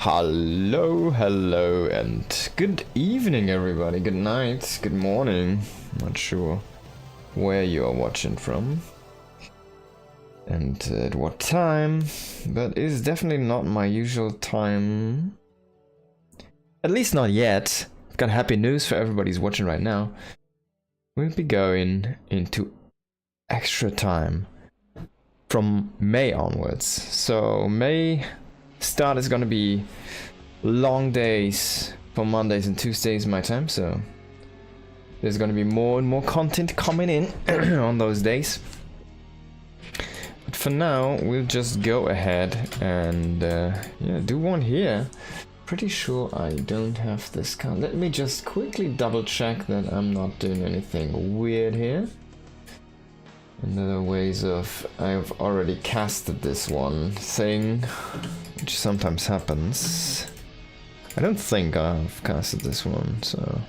Hello, and good evening, everybody. Good night, good morning. Not sure where you are watching from and at what time, but it's definitely not my usual time. At least not yet. I've got happy news for everybody who's watching right now. We'll be going into extra time from May onwards. So May start is gonna be long days for Mondays and Tuesdays my time, so there's gonna be more and more content coming in on those days. But for now, we'll just go ahead and yeah, do one here. Pretty sure I don't have this count. Let me just quickly double check that I'm not doing anything weird here. Another ways of I've already casted this one thing, which sometimes happens. I don't think I've casted this one, so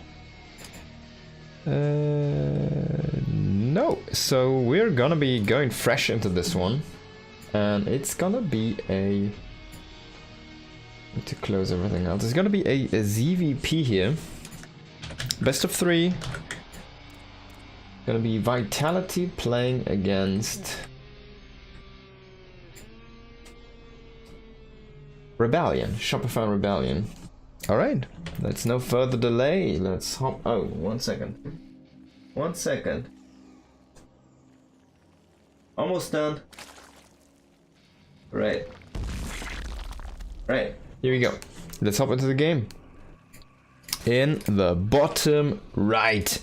no. So we're gonna be going fresh into this one, and it's gonna be a to close everything else. It's gonna be a ZVP here, best of 3. Gonna be Vitality playing against Rebellion, Shopify Rebellion. Alright, let's no further delay. Let's hop. Oh, 1 second. 1 second. Almost done. Right. Here we go. Let's hop into the game. In the bottom right.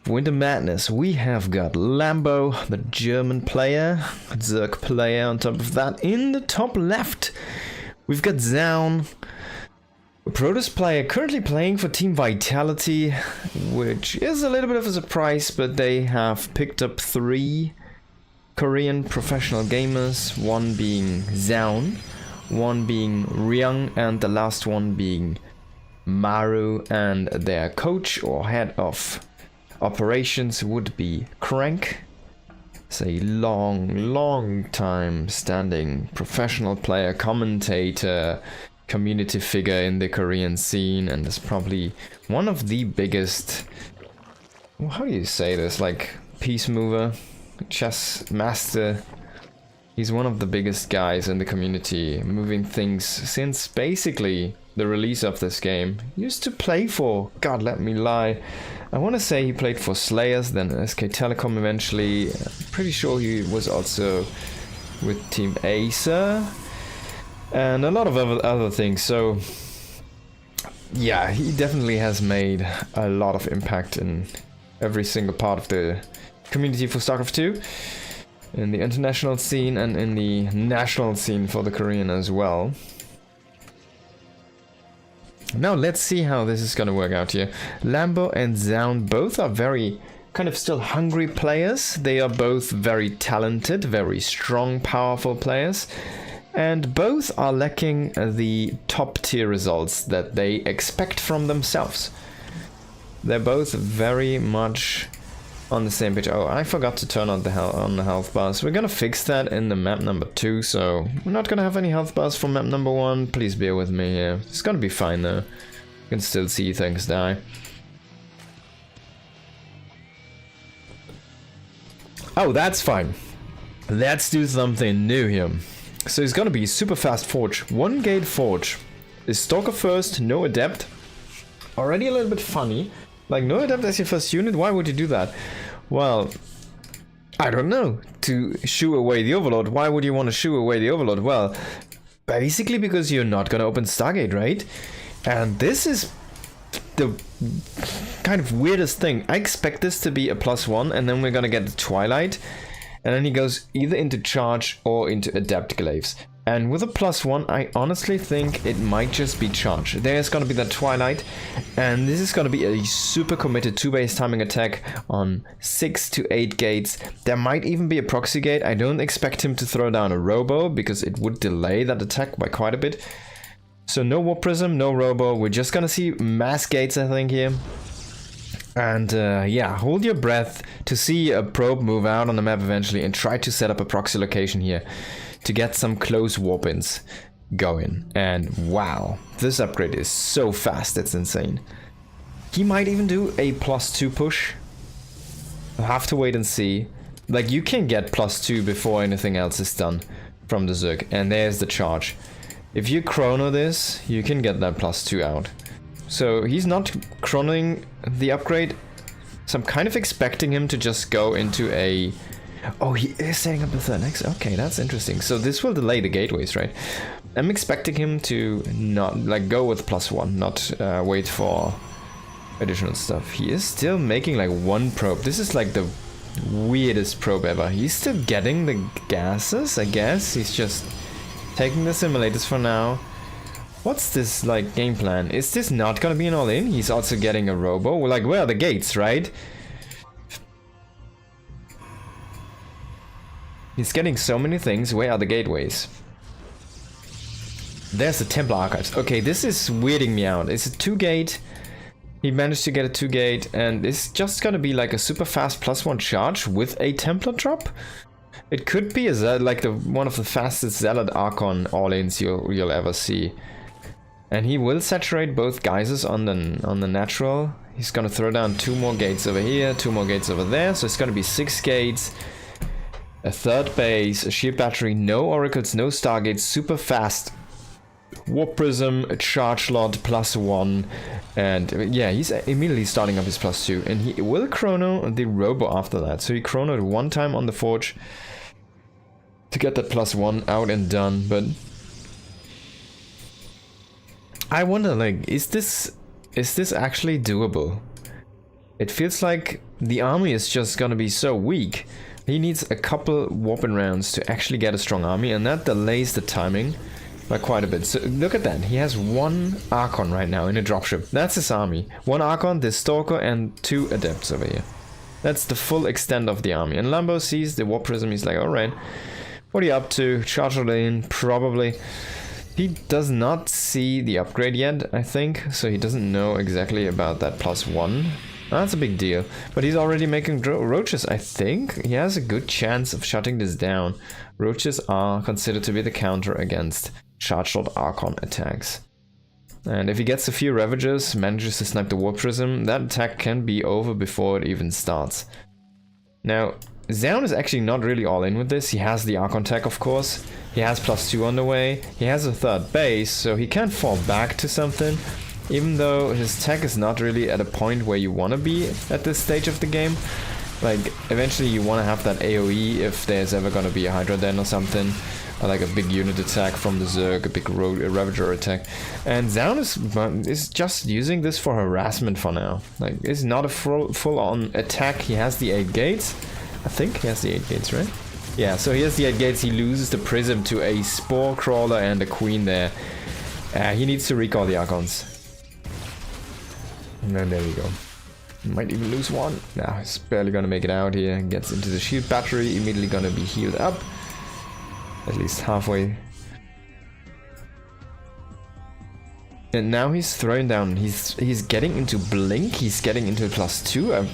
Winter Madness, we have got Lambo, the German player, Zerg player on top of that. In the top left, we've got Zaun, a Protoss player currently playing for Team Vitality, which is a little bit of a surprise, but they have picked up 3 Korean professional gamers, one being Zaun, one being Ryung, and the last one being Maru, and their coach or head of operations would be Crank. It's a long time standing professional player, commentator, community figure in the Korean scene, and is probably one of the biggest, well, how do you say this, like peace mover, chess master. He's one of the biggest guys in the community, moving things since basically the release of this game. He used to play for, God let me lie, I want to say he played for Slayers, then SK Telecom eventually. Pretty sure he was also with Team Acer and a lot of other things. So yeah, he definitely has made a lot of impact in every single part of the community for StarCraft 2, in the international scene and in the national scene for the Korean as well. Now let's see how this is gonna work out here. Lambo and Zaun both are very kind of still hungry players. They are both very talented, very strong, powerful players, and both are lacking the top tier results that they expect from themselves. They're both very much on the same page. Oh, I forgot to turn on the health bars. We're gonna fix that in the map number 2, so we're not gonna have any health bars for map number 1. Please bear with me here. It's gonna be fine though. You can still see things die. Oh, that's fine. Let's do something new here. So it's gonna be super fast forge. 1 gate forge. Is Stalker first, no adept. Already a little bit funny. Like, no adept as your first unit? Why would you do that? Well, I don't know. To shoo away the Overlord. Why would you want to shoo away the Overlord? Well, basically because you're not gonna open Stargate, right? And this is the kind of weirdest thing. I expect this to be a +1, and then we're gonna get the Twilight, and then he goes either into Charge or into Adept Glaives. And with a +1, I honestly think it might just be Charge. There's gonna be that Twilight, and this is gonna be a super committed 2-base timing attack on 6 to 8 gates. There might even be a proxy gate. I don't expect him to throw down a Robo, because it would delay that attack by quite a bit. So no Warp Prism, no Robo. We're just gonna see mass gates, I think, here. And yeah, hold your breath to see a probe move out on the map eventually, and try to set up a proxy location here to get some close warp-ins. go in. And wow, this upgrade is so fast, it's insane. He might even do a +2 push. I'll have to wait and see. Like, you can get +2 before anything else is done from the Zerg. And there's the charge. If you chrono this, you can get that +2 out. So he's not chronoing the upgrade. So I'm kind of expecting him to just go into a... Oh, he is setting up the third next. Okay, that's interesting. So this will delay the gateways, right? I'm expecting him to not, like, go with +1, not wait for additional stuff. He is still making like 1 probe. This is like the weirdest probe ever. He's still getting the gases, I guess. He's just taking the simulators for now. What's this like game plan? Is this not gonna be an all-in? He's also getting a robo. Like, where are the gates, right? He's getting so many things. Where are the gateways? There's the Templar Archives. Okay, this is weirding me out. It's a 2-gate. He managed to get a 2-gate, and it's just gonna be like a super fast +1 charge with a Templar drop. It could be like one of the fastest Zealot Archon all-ins you'll ever see. And he will saturate both geysers on the natural. He's gonna throw down 2 more gates over here, 2 more gates over there. So it's gonna be 6 gates, a 3rd base, a shield battery, no oracles, no stargates, super fast Warp Prism, a charge lot, +1, and yeah, he's immediately starting up his +2, and he will chrono the robo after that. So he chronoed 1 time on the forge to get that +1 out and done. But I wonder, like, is this actually doable? It feels like the army is just gonna be so weak. He needs a couple warping rounds to actually get a strong army, and that delays the timing by quite a bit. So look at that. He has 1 Archon right now in a dropship. That's his army. 1 Archon, this Stalker, and 2 Adepts over here. That's the full extent of the army. And Lambo sees the Warp Prism. He's like, alright, what are you up to? Charge it in, probably. He does not see the upgrade yet, I think. So he doesn't know exactly about that +1. That's a big deal. But he's already making roaches, I think. He has a good chance of shutting this down. Roaches are considered to be the counter against Charge Lot Archon attacks. And if he gets a few Ravagers, manages to snipe the Warp Prism, that attack can be over before it even starts. Now, Zeon is actually not really all in with this. He has the Archon tech, of course. He has +2 on the way. He has a 3rd base, so he can fall back to something. Even though his tech is not really at a point where you want to be at this stage of the game. Like, eventually you want to have that AoE if there's ever going to be a Hydra Den or something. Or like a big unit attack from the Zerg, a big Ravager attack. And Zeon is just using this for harassment for now. Like, it's not a full-on attack. He has the 8 gates. I think he has the 8 gates, right? Yeah, so he has the 8 gates. He loses the Prism to a Spore Crawler and a Queen there. He needs to recall the Archons. And then there we go. Might even lose 1. Nah, he's barely gonna make it out here. Gets into the shield battery, immediately gonna be healed up. At least halfway. And now he's throwing down. He's getting into Blink. He's getting into +2.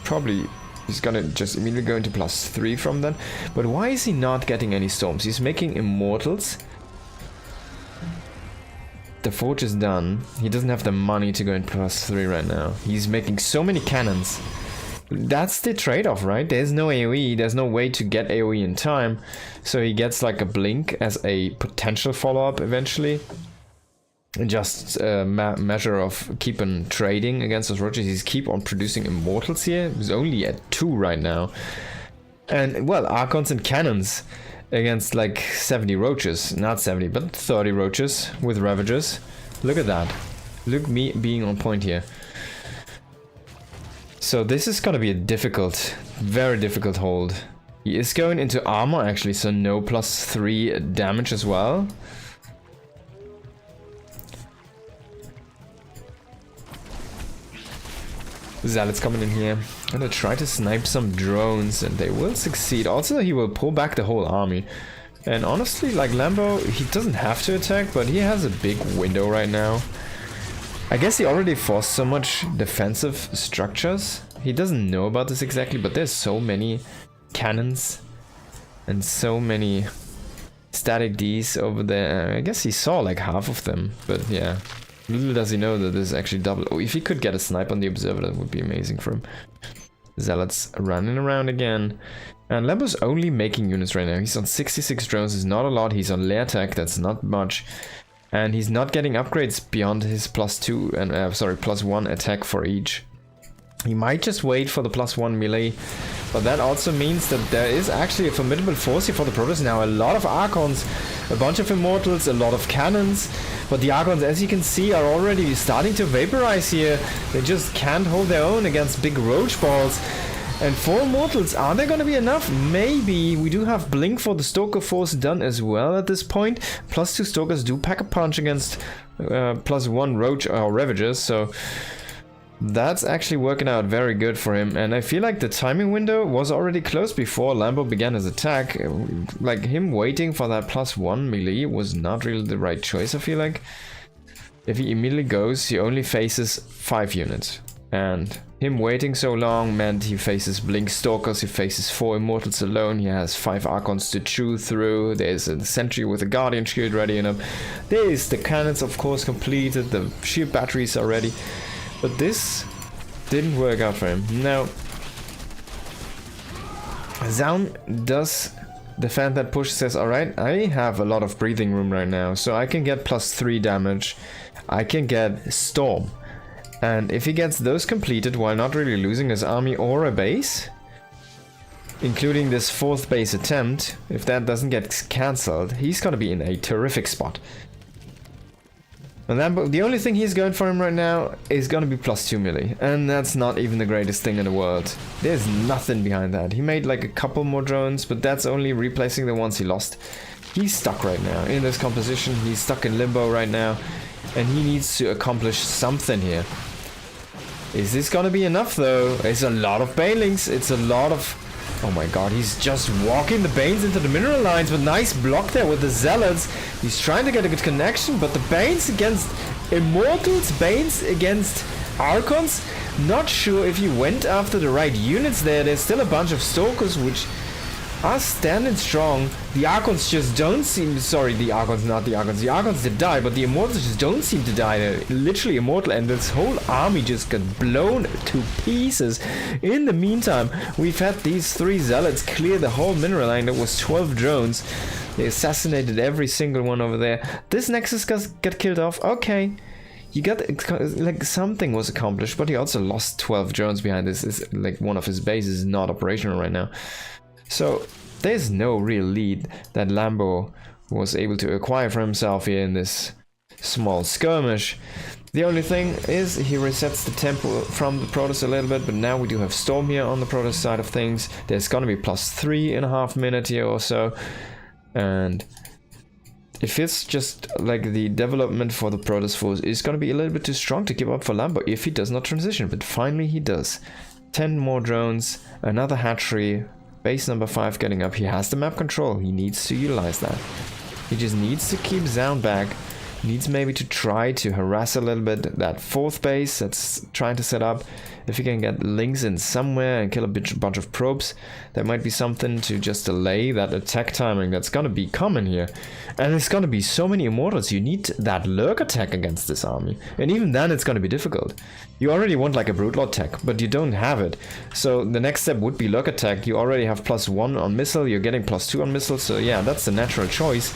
Probably he's gonna just immediately go into +3 from that. But why is he not getting any storms? He's making Immortals. The forge is done. He doesn't have the money to go in +3 right now. He's making so many cannons. That's the trade-off, right? There's no AoE, there's no way to get AoE in time. So he gets like a Blink as a potential follow-up eventually. Just a measure of keeping trading against those roaches. He's keep on producing Immortals here. He's only at 2 right now. And, well, Archons and Cannons against like 70 roaches. Not 70, but 30 roaches with Ravagers. Look at that. Look me being on point here. So this is gonna be a difficult, very difficult hold. He is going into armor actually, so no +3 damage as well. Zealot's coming in here. Gonna try to snipe some drones and they will succeed. Also, he will pull back the whole army. And honestly, like Lambo, he doesn't have to attack, but he has a big window right now. I guess he already forced so much defensive structures. He doesn't know about this exactly, but there's so many cannons and so many static Ds over there. I guess he saw like half of them, but yeah. Little does he know that this is actually double. Oh, if he could get a snipe on the observer, that would be amazing for him. Zealots running around again. And Lambo's only making units right now. He's on 66 drones, is not a lot. He's on lair tech, that's not much. And he's not getting upgrades beyond his +2 and sorry, +1 attack for each. He might just wait for the +1 melee, but that also means that there is actually a formidable force here for the Protoss now. A lot of Archons, a bunch of Immortals, a lot of cannons, but the Archons, as you can see, are already starting to vaporize here. They just can't hold their own against big roach balls. And 4 Immortals, are they gonna be enough? Maybe. We do have Blink for the Stoker Force done as well at this point. +2 Stokers do pack a punch against +1 Roach or Ravagers, so that's actually working out very good for him. And I feel like the timing window was already closed before Lambo began his attack. Like, him waiting for that +1 melee was not really the right choice, I feel like. If he immediately goes, he only faces 5 units. And him waiting so long meant he faces Blink Stalkers, he faces 4 Immortals alone, he has 5 Archons to chew through, there's a Sentry with a Guardian Shield ready enough. There's the cannons, of course, completed, the shield batteries are ready. But this didn't work out for him. Now, Zaun does defend that push, says, alright, I have a lot of breathing room right now, so I can get +3 damage, I can get Storm. And if he gets those completed while not really losing his army or a base, including this 4th base attempt, if that doesn't get cancelled, he's gonna be in a terrific spot. And then, the only thing he's going for him right now is gonna be +2 melee, and that's not even the greatest thing in the world. There's nothing behind that. He made like a couple more drones, but that's only replacing the ones he lost. He's stuck right now in this composition, he's stuck in limbo right now, and he needs to accomplish something here. Is this gonna be enough though? It's a lot of Banelings, it's a lot of... Oh my god, he's just walking the Banes into the mineral lines, but nice block there with the Zealots. He's trying to get a good connection, but the Banes against Immortals, Banes against Archons. Not sure if he went after the right units there. There's still a bunch of Stokers which are standing strong. The Archons just don't seem... Sorry, the Archons, not the Archons. The Archons did die, but the Immortals just don't seem to die. They're literally immortal, and this whole army just got blown to pieces. In the meantime, we've had these 3 Zealots clear the whole mineral line. It was 12 drones. They assassinated every single one over there. This Nexus got killed off. Okay. You got, like, something was accomplished, but he also lost 12 drones behind this. It's like one of his bases is not operational right now. So there's no real lead that Lambo was able to acquire for himself here in this small skirmish. The only thing is he resets the tempo from the Protoss a little bit, but now we do have Storm here on the Protoss side of things. There's gonna be +3.5 minutes here or so, and if it's just like the development for the Protoss force is gonna be a little bit too strong to give up for Lambo if he does not transition, but finally he does. 10 more drones, another hatchery, base number 5 getting up. He has the map control, he needs to utilize that. He just needs to keep Zaun back, needs maybe to try to harass a little bit that 4th base that's trying to set up. If he can get links in somewhere and kill a bunch of probes, that might be something to just delay that attack timing that's gonna be common here. And it's gonna be so many Immortals, you need that lurk attack against this army. And even then it's gonna be difficult. You already want like a Broodlord tech, but you don't have it. So the next step would be lurk attack. You already have +1 on missile, you're getting +2 on missile, so yeah, that's the natural choice.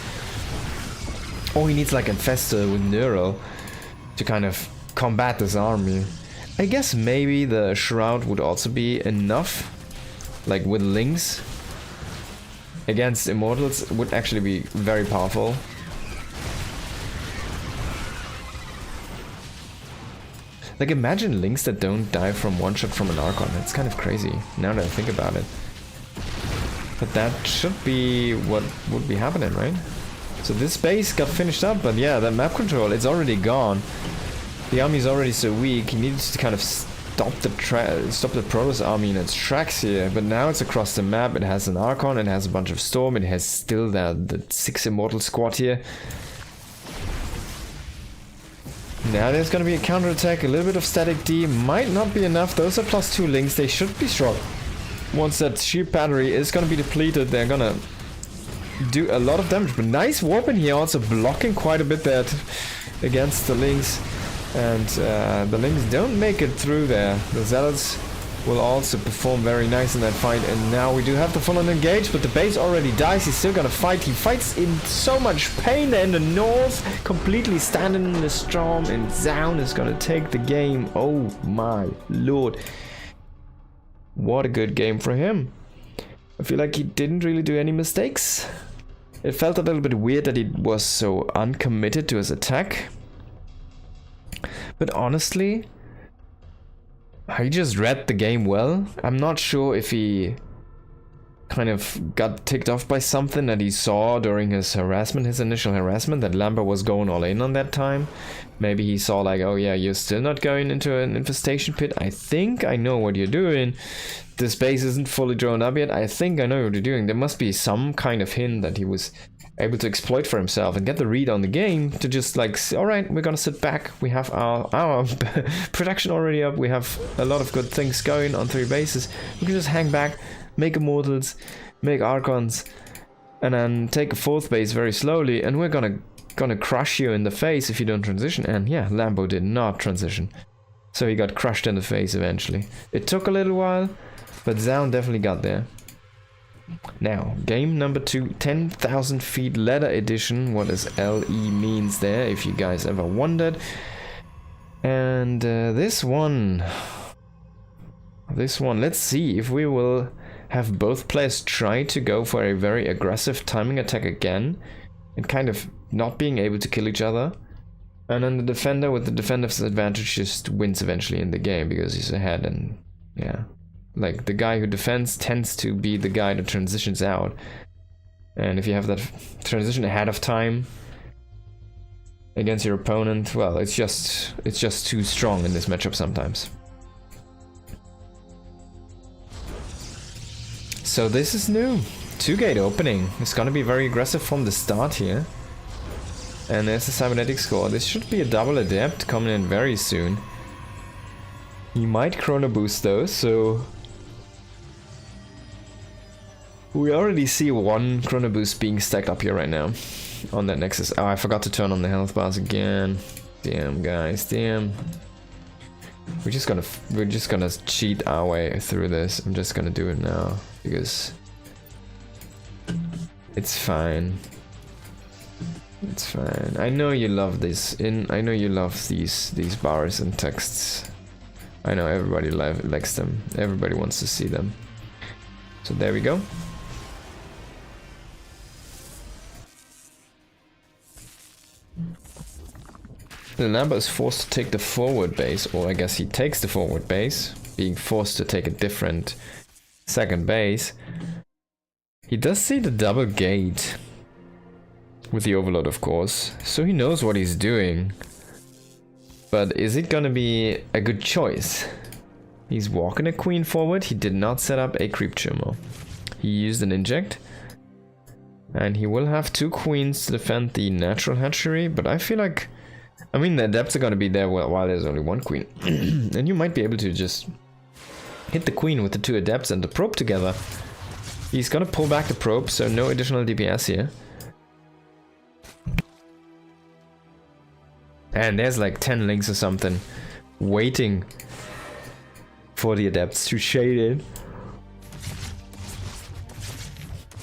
Or he needs like Infestor with Neural to kind of combat this army. I guess maybe the Shroud would also be enough, like with links against Immortals would actually be very powerful. Like, imagine links that don't die from one shot from an Archon. That's kind of crazy now that I think about it. But that should be what would be happening, right? So this base got finished up, but yeah, that map control, it's already gone. The army is already so weak, he needed to kind of stop the Protoss army in its tracks here, but now it's across the map. It has an Archon, it has a bunch of Storm, it has still the 6 Immortal squad here. Now there's gonna be a counterattack, a little bit of static D, might not be enough. Those are +2 links, they should be strong. Once that shield battery is gonna be depleted, they're gonna do a lot of damage. But nice warping here, also blocking quite a bit there against the Lynx. And the Lynx don't make it through there. The Zealots will also perform very nice in that fight. And now we do have the full-on engage, but the base already dies. He's still gonna fight. He fights in so much pain there in the north, completely standing in the storm, and Zaun is gonna take the game. Oh my lord. What a good game for him. I feel like he didn't really do any mistakes. It felt a little bit weird that he was so uncommitted to his attack. But honestly, he just read the game well. I'm not sure if he kind of got ticked off by something that he saw during his harassment, his initial harassment, that Lambo was going all in on that time. Maybe he saw like, oh yeah, you're still not going into an infestation pit. I think I know what you're doing. This base isn't fully drawn up yet. I think I know what you're doing. There must be some kind of hint that he was able to exploit for himself and get the read on the game to just like, all right, we're gonna sit back. We have our production already up. We have a lot of good things going on 3 bases. We can just hang back, make Immortals, make Archons, and then take a 4th base very slowly, and we're gonna crush you in the face if you don't transition. And yeah, Lambo did not transition, so he got crushed in the face eventually. It took a little while, but Zaun definitely got there. Now, game number 2, 10,000 feet ladder edition. What does LE means there, if you guys ever wondered. And this one, let's see if we will have both players try to go for a very aggressive timing attack again, and kind of not being able to kill each other. And then the defender with the defensive advantage just wins eventually in the game because he's ahead. And yeah, like the guy who defends tends to be the guy that transitions out. And if you have that transition ahead of time against your opponent, well, it's just too strong in this matchup sometimes. So this is new. 2-gate opening. It's gonna be very aggressive from the start here. And there's the cybernetic score. This should be a double adept coming in very soon. He might chrono boost though, so we already see 1 chrono boost being stacked up here right now on that Nexus. Oh, I forgot to turn on the health bars again. Damn, guys, damn. We're just gonna cheat our way through this. I'm just gonna do it now because it's fine. It's fine. I know you love this. I know you love these bars and texts. I know everybody likes them. Everybody wants to see them. So there we go. The Lambo is forced to take the forward base, or I guess he takes the forward base, being forced to take a different second base. He does see the double gate with the Overload, of course, so he knows what he's doing. But is it gonna be a good choice? He's walking a queen forward. He did not set up a creep tumor. He used an inject. And he will have 2 queens to defend the natural hatchery, but I feel like, I mean, the adepts are gonna be there while there's only 1 queen. And you might be able to just hit the queen with the 2 adepts and the probe together. He's gonna pull back the probe, so no additional DPS here. And there's like 10 links or something waiting for the adepts to shade in.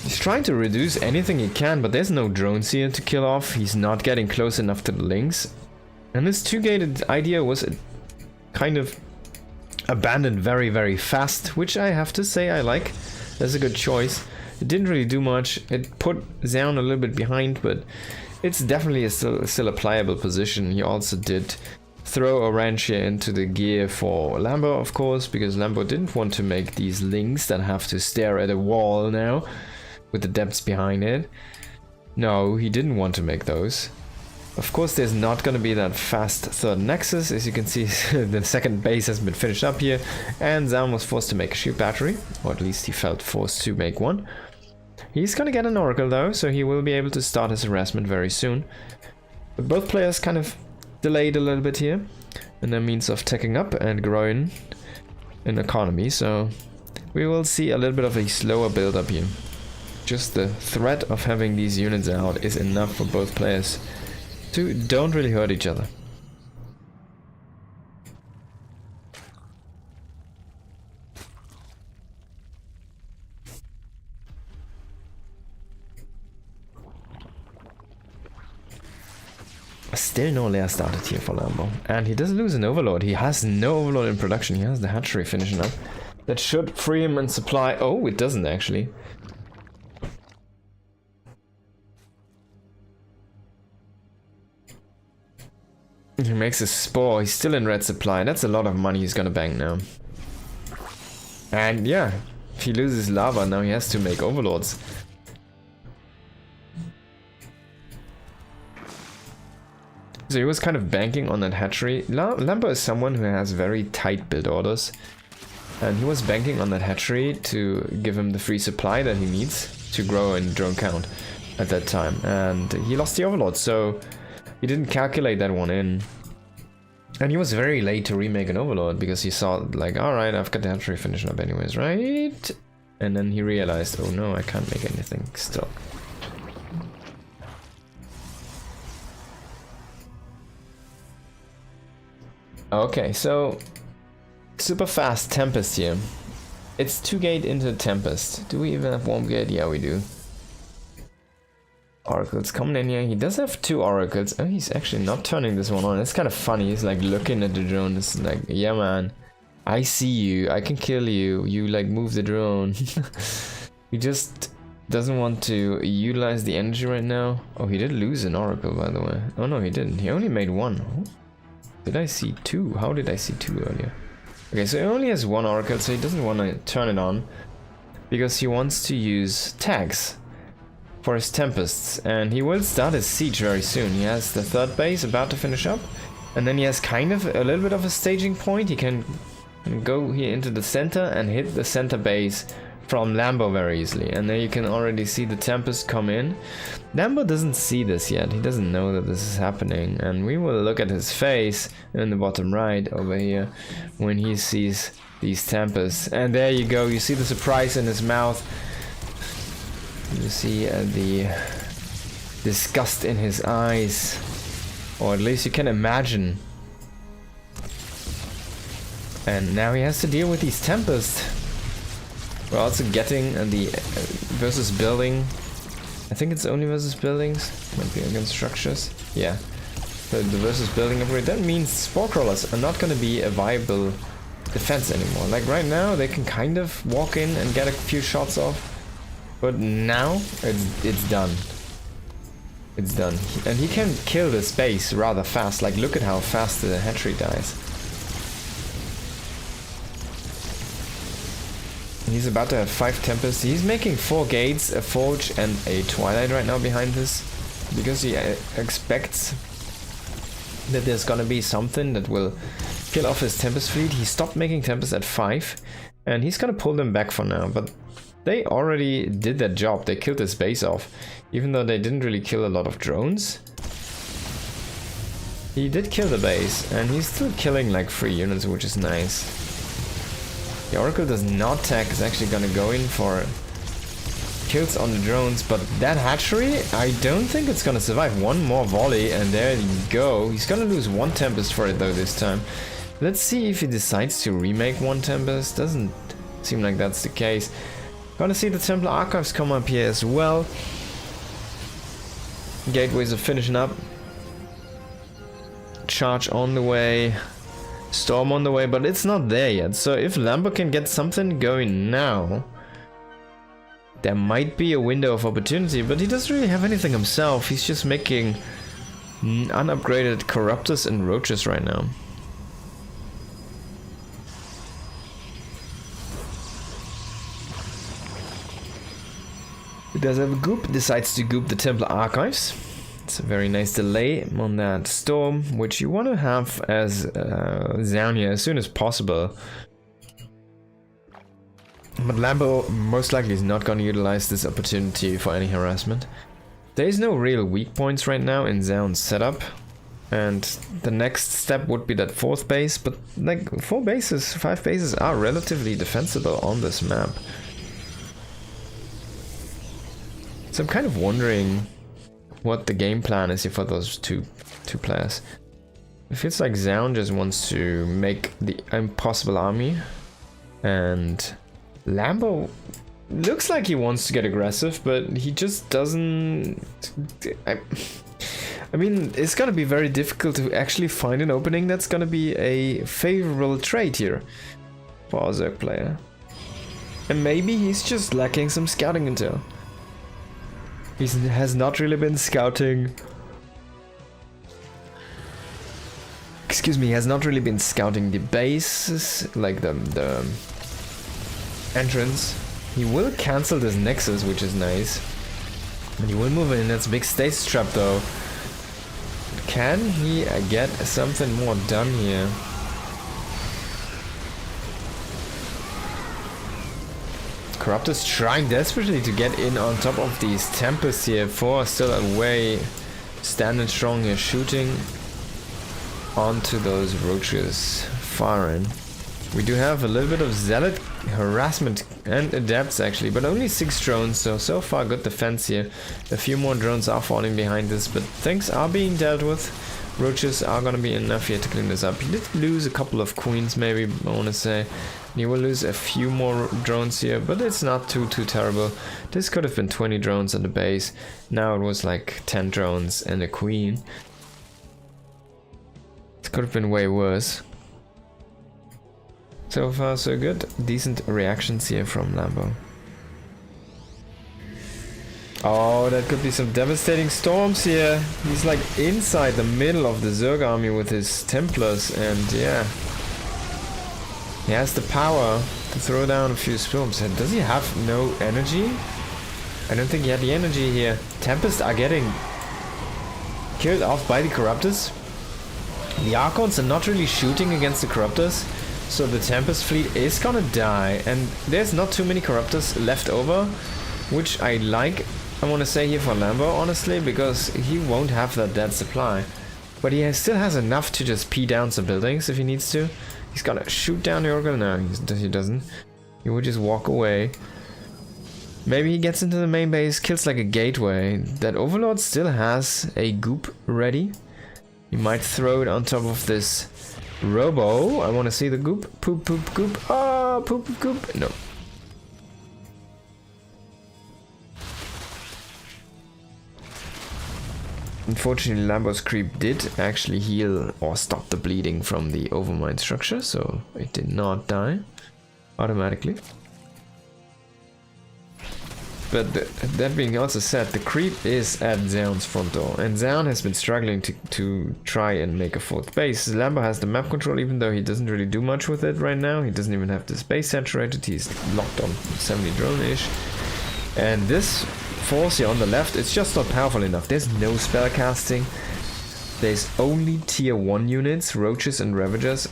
He's trying to reduce anything he can, but there's no drones here to kill off. He's not getting close enough to the links. And this 2-gated idea was kind of abandoned very, very fast, which I have to say I like. That's a good choice. It didn't really do much. It put Zaun a little bit behind, but it's definitely still a pliable position. He also did throw a wrench here into the gear for Lambo, of course, because Lambo didn't want to make these links that have to stare at a wall now with the depths behind it. No, he didn't want to make those. Of course, there's not going to be that fast 3rd Nexus. As you can see, the second base has been finished up here, and Zaun was forced to make a shield battery, or at least he felt forced to make one. He's gonna get an Oracle though, so he will be able to start his harassment very soon. But both players kind of delayed a little bit here, and that means of taking up and growing in economy, so we will see a little bit of a slower build up here. just the threat of having these units out is enough for both players to don't really hurt each other. Still no lair started here for Lambo. And he doesn't lose an overlord. He has no overlord in production. He has the hatchery finishing up. That should free him and supply... Oh, it doesn't actually. He makes a spore. He's still in red supply. That's a lot of money he's gonna bank now. And yeah, if he loses lava, now he has to make overlords. So he was kind of banking on that hatchery. Lambo is someone who has very tight build orders. And he was banking on that hatchery to give him the free supply that he needs to grow in drone count at that time. And he lost the overlord, so he didn't calculate that one in. And he was very late to remake an overlord because he saw like, alright, I've got the hatchery finishing up anyways, right? And then he realized, oh no, I can't make anything still. Okay, so super fast Tempest here. It's 2 gate into Tempest. Do we even have 1 gate? Yeah, we do. Oracles coming in here. He does have 2 oracles. Oh, he's actually not turning this one on. It's kind of funny. He's like looking at the drone. It's like, yeah, man, I see you. I can kill you. You like move the drone. He just doesn't want to utilize the energy right now. Oh, he did lose an oracle, by the way. Oh no, he didn't. He only made 1. Did I see 2? How did I see 2 earlier? Okay, so he only has 1 oracle, so he doesn't want to turn it on because he wants to use tags for his tempests, and he will start his siege very soon. He has the 3rd base about to finish up, and then he has kind of a little bit of a staging point. He can go here into the center and hit the center base from Lambo very easily, and there you can already see the Tempest come in. Lambo doesn't see this yet. He doesn't know that this is happening, and we will look at his face in the bottom right over here when he sees these Tempests. And there you go, you see the surprise in his mouth. You see the disgust in his eyes, or at least you can imagine. And now he has to deal with these Tempests. We're also getting the versus building. I think it's only versus buildings. Might be against structures. Yeah. The versus building upgrade. That means spore crawlers are not going to be a viable defense anymore. Like right now, they can kind of walk in and get a few shots off. But now, it's done. It's done. And he can kill this base rather fast. Like look at how fast the hatchery dies. He's about to have 5 Tempests. He's making 4 gates, a Forge and a Twilight right now behind this. Because he expects that there's gonna be something that will kill off his Tempest fleet. He stopped making Tempests at 5. And he's gonna pull them back for now. But they already did that job. They killed his base off. Even though they didn't really kill a lot of drones. He did kill the base. And he's still killing like 3 units, which is nice. The Oracle does not tech, is actually gonna go in for kills on the drones, but that hatchery, I don't think it's gonna survive. 1 more volley, and there you go. He's gonna lose 1 Tempest for it though this time. Let's see if he decides to remake 1 Tempest. Doesn't seem like that's the case. Gonna see the Templar Archives come up here as well. Gateways are finishing up. Charge on the way. Storm on the way, but it's not there yet. So if Lambo can get something going now, there might be a window of opportunity, but he doesn't really have anything himself. He's just making unupgraded Corruptors and Roaches right now. He does have a goop, decides to goop the Templar Archives. It's a very nice delay on that storm, which you want to have as Zaunia as soon as possible. But Lambo most likely is not going to utilize this opportunity for any harassment. There is no real weak points right now in Zaun's setup. And the next step would be that 4th base, but like 5 bases are relatively defensible on this map. So I'm kind of wondering what the game plan is here for those two players. It feels like Zaun just wants to make the impossible army, and Lambo looks like he wants to get aggressive, but he just doesn't. I mean, it's gonna be very difficult to actually find an opening that's gonna be a favorable trade here for our Zerg player. And maybe he's just lacking some scouting intel. He has not really been scouting. Excuse me, he has not really been scouting the bases, like the entrance. He will cancel this Nexus, which is nice. And he will move in. That's a big stasis trap though. Can he get something more done here? Corruptors trying desperately to get in on top of these Tempests here. 4 still away. Standing strong here, shooting onto those roaches. Far in. We do have a little bit of zealot harassment and adepts actually, but only 6 drones, so far good defense here. A few more drones are falling behind this, but things are being dealt with. Roaches are gonna be enough here to clean this up. He did lose a couple of queens, maybe, I wanna say. He will lose a few more drones here, but it's not too terrible. This could have been 20 drones on the base. Now it was like 10 drones and a queen. It could have been way worse. So far so good. Decent reactions here from Lambo. Oh, that could be some devastating storms here. He's like inside the middle of the Zerg army with his Templars, and yeah. He has the power to throw down a few storms. And does he have no energy? I don't think he had the energy here. Tempests are getting killed off by the Corruptors. The Archons are not really shooting against the Corruptors. So the Tempest fleet is gonna die, and there's not too many Corruptors left over, which I like, I want to say here for Lambo, honestly, because he won't have that dead supply. But he still has enough to just pee down some buildings if he needs to. He's gonna shoot down the Oracle. No, he doesn't. He will just walk away. Maybe he gets into the main base, kills like a gateway. That Overlord still has a goop ready. He might throw it on top of this Robo. I want to see the goop. Poop, poop, goop. Ah, poop, poop, goop. No. Unfortunately, Lambo's creep did actually heal or stop the bleeding from the overmind structure, so it did not die automatically. But that being also said, the creep is at Zaun's front door, and Zaun has been struggling to try and make a 4th base. Lambo has the map control, even though he doesn't really do much with it right now. He doesn't even have this base saturated. He's locked on 70 drone-ish. And this force here on the left, it's just not powerful enough. There's no spell casting. There's only tier 1 units, Roaches and Ravagers,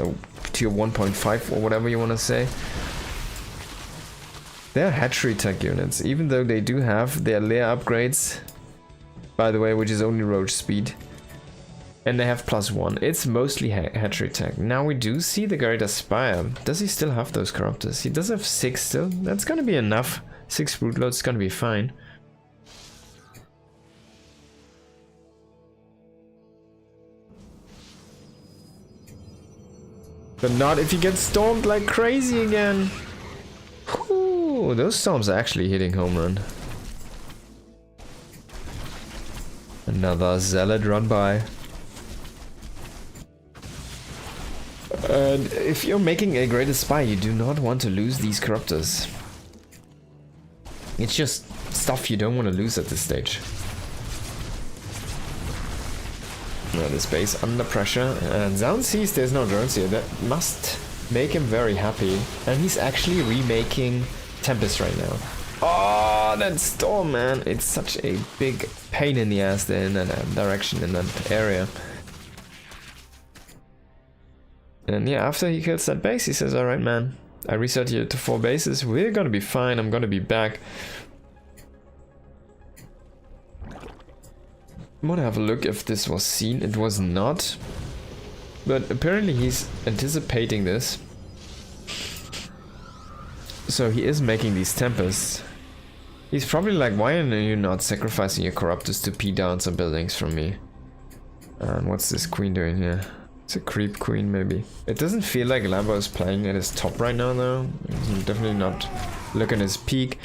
tier 1.5 or whatever you want to say. They're hatchery tech units, even though they do have their lair upgrades, by the way, which is only roach speed. And they have +1. It's mostly hatchery tech. Now we do see the Greater Spire. Does he still have those Corruptors? He does have 6 still. That's gonna be enough. 6 Broodlords is gonna be fine. But not if he gets stormed like crazy again. Ooh, those storms are actually hitting home run. Another Zealot run by. And if you're making a Greater Spy, you do not want to lose these Corruptors. It's just stuff you don't want to lose at this stage. Now this base under pressure, and Zaun sees there's no drones here. That must make him very happy. And he's actually remaking Tempest right now. Oh, that storm, man. It's such a big pain in the ass there in that direction, in that area. And yeah, after he kills that base, he says, alright man, I reset you to 4 bases. We're gonna be fine. I'm gonna be back. I want to have a look if this was seen. It was not. But apparently he's anticipating this. So he is making these Tempests. He's probably like, why are you not sacrificing your Corruptors to pee down some buildings from me? And what's this queen doing here? It's a creep queen, maybe. It doesn't feel like Lambo is playing at his top right now, though. He's definitely not looking at his peak.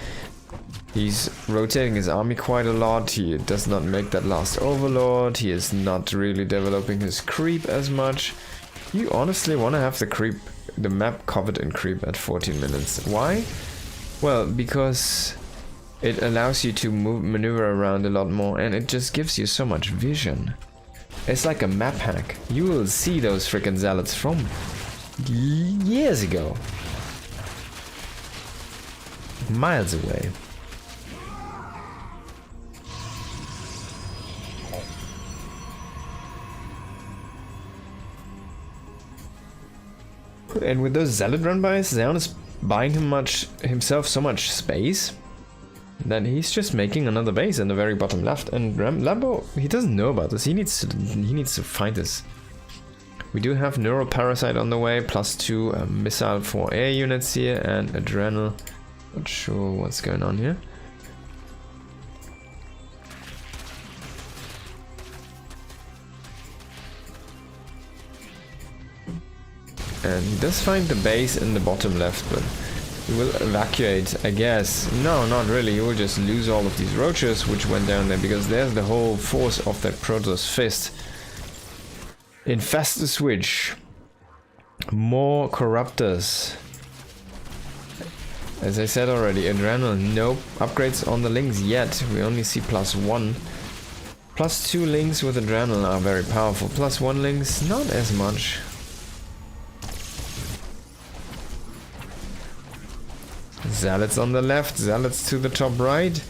He's rotating his army quite a lot. He does not make that last overlord. He is not really developing his creep as much. You honestly want to have the map covered in creep at 14 minutes. Why? Well, because it allows you to maneuver around a lot more, and it just gives you so much vision. It's like a map hack. You will see those freaking zealots from years ago. Miles away. And with those zealot run-bys, Zeon is buying himself so much space that he's just making another base in the very bottom left. And Lambo, he doesn't know about this. He needs to find this. We do have Neural Parasite on the way, +2 missile for air units here, and Adrenal. Not sure what's going on here. And he does find the base in the bottom left, but he will evacuate, I guess. No, not really. He will just lose all of these roaches which went down there, because there's the whole force of that Protoss Fist. Infest the switch. More Corruptors. As I said already, Adrenal, no upgrades on the links yet. We only see +1. +2 links with Adrenal are very powerful. +1 links, not as much. Zealots on the left, Zealots to the top right,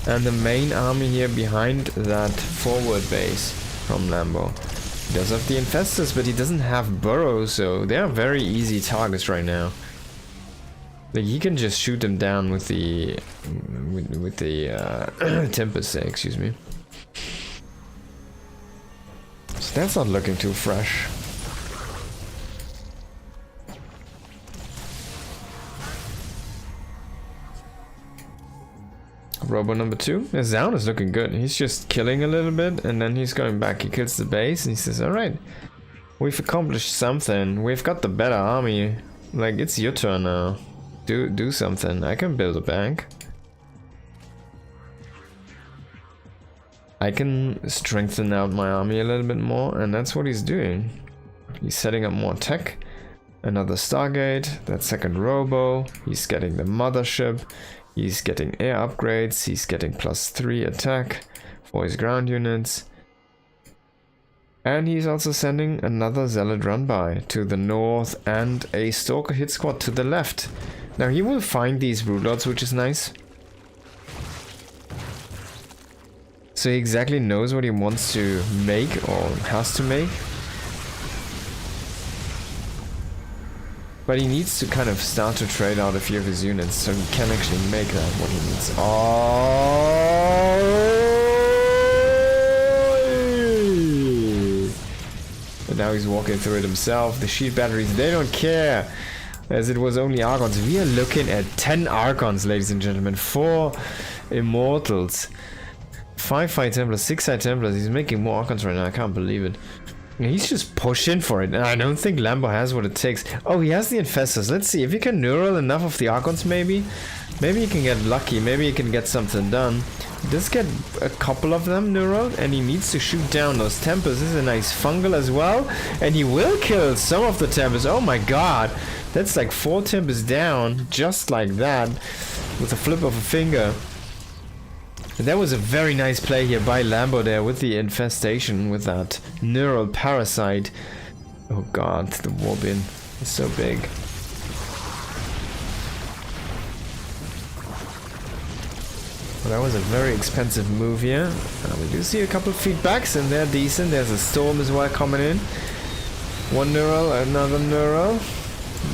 and the main army here behind that forward base from Lambo. He does have the Infestors, but he doesn't have burrows, so they are very easy targets right now. Like, he can just shoot them down with the Tempest, excuse me. So that's not looking too fresh. Robo number 2. Zaun is looking good. He's just killing a little bit, and then he's going back. He kills the base, and he says, alright, we've accomplished something. We've got the better army. Like, it's your turn now. Do something. I can build a bank. I can strengthen out my army a little bit more, and that's what he's doing. He's setting up more tech. Another Stargate, that second Robo. He's getting the mothership. He's getting air upgrades, he's getting +3 attack for his ground units. And he's also sending another Zealot run-by to the north and a Stalker hit squad to the left. Now he will find these Broodlords, which is nice. So he exactly knows what he wants to make or has to make. But he needs to kind of start to trade out a few of his units so he can actually make that what he needs. Oh! And now he's walking through it himself. The shield batteries, they don't care. As it was only Archons. We are looking at 10 Archons, ladies and gentlemen. 4 Immortals. 5 High Templars, 6 High Templars. He's making more Archons right now. I can't believe it. He's just pushing for it, and I don't think Lambo has what it takes. Oh, he has the Infestors. Let's see if he can neural enough of the Archons, maybe. Maybe he can get lucky. Maybe he can get something done. He does get a couple of them neural, and he needs to shoot down those Tempers. This is a nice fungal as well, and he will kill some of the Tempers. Oh my god, that's like 4 Tempers down, just like that, with a flip of a finger. And that was a very nice play here by Lambo there with the infestation, with that neural parasite. Oh god, the Warbin is so big. Well, that was a very expensive move here. We do see a couple of feedbacks and they're decent. There's a storm as well coming in. One neural, another neural.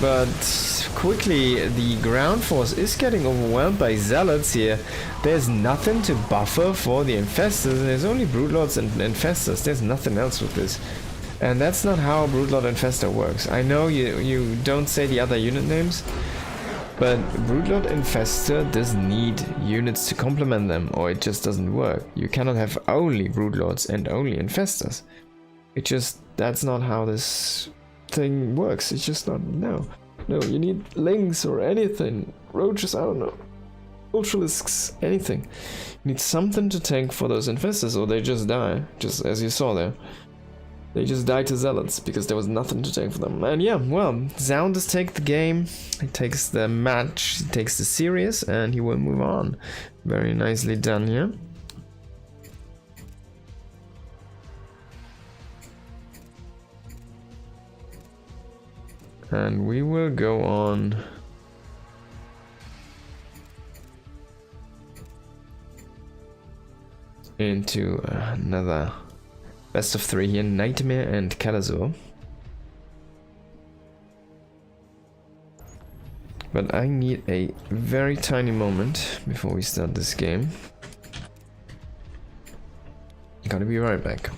But quickly the ground force is getting overwhelmed by zealots here. There's nothing to buffer for the infestors. There's only broodlords and infestors. There's nothing else with this. And that's not how broodlord infestor works. I know you don't say the other unit names, But Broodlord Infestor does need units to complement them, or it just doesn't work. You cannot have only Broodlords and only Infestors. It just, that's not how this thing works. It's just not, no. No, you need Lynx or anything. Roaches, I don't know. Ultralisks, anything. You need something to tank for those Infestors, or they just die, just as you saw there. They just died to Zealots because there was nothing to take for them. And yeah, well, Zounders take the game, he takes the match, he takes the series, and he will move on. Very nicely done here. And we will go on into another best of 3 here, Nightmare and Kalazor. But I need a very tiny moment before we start this game. Gotta be right back.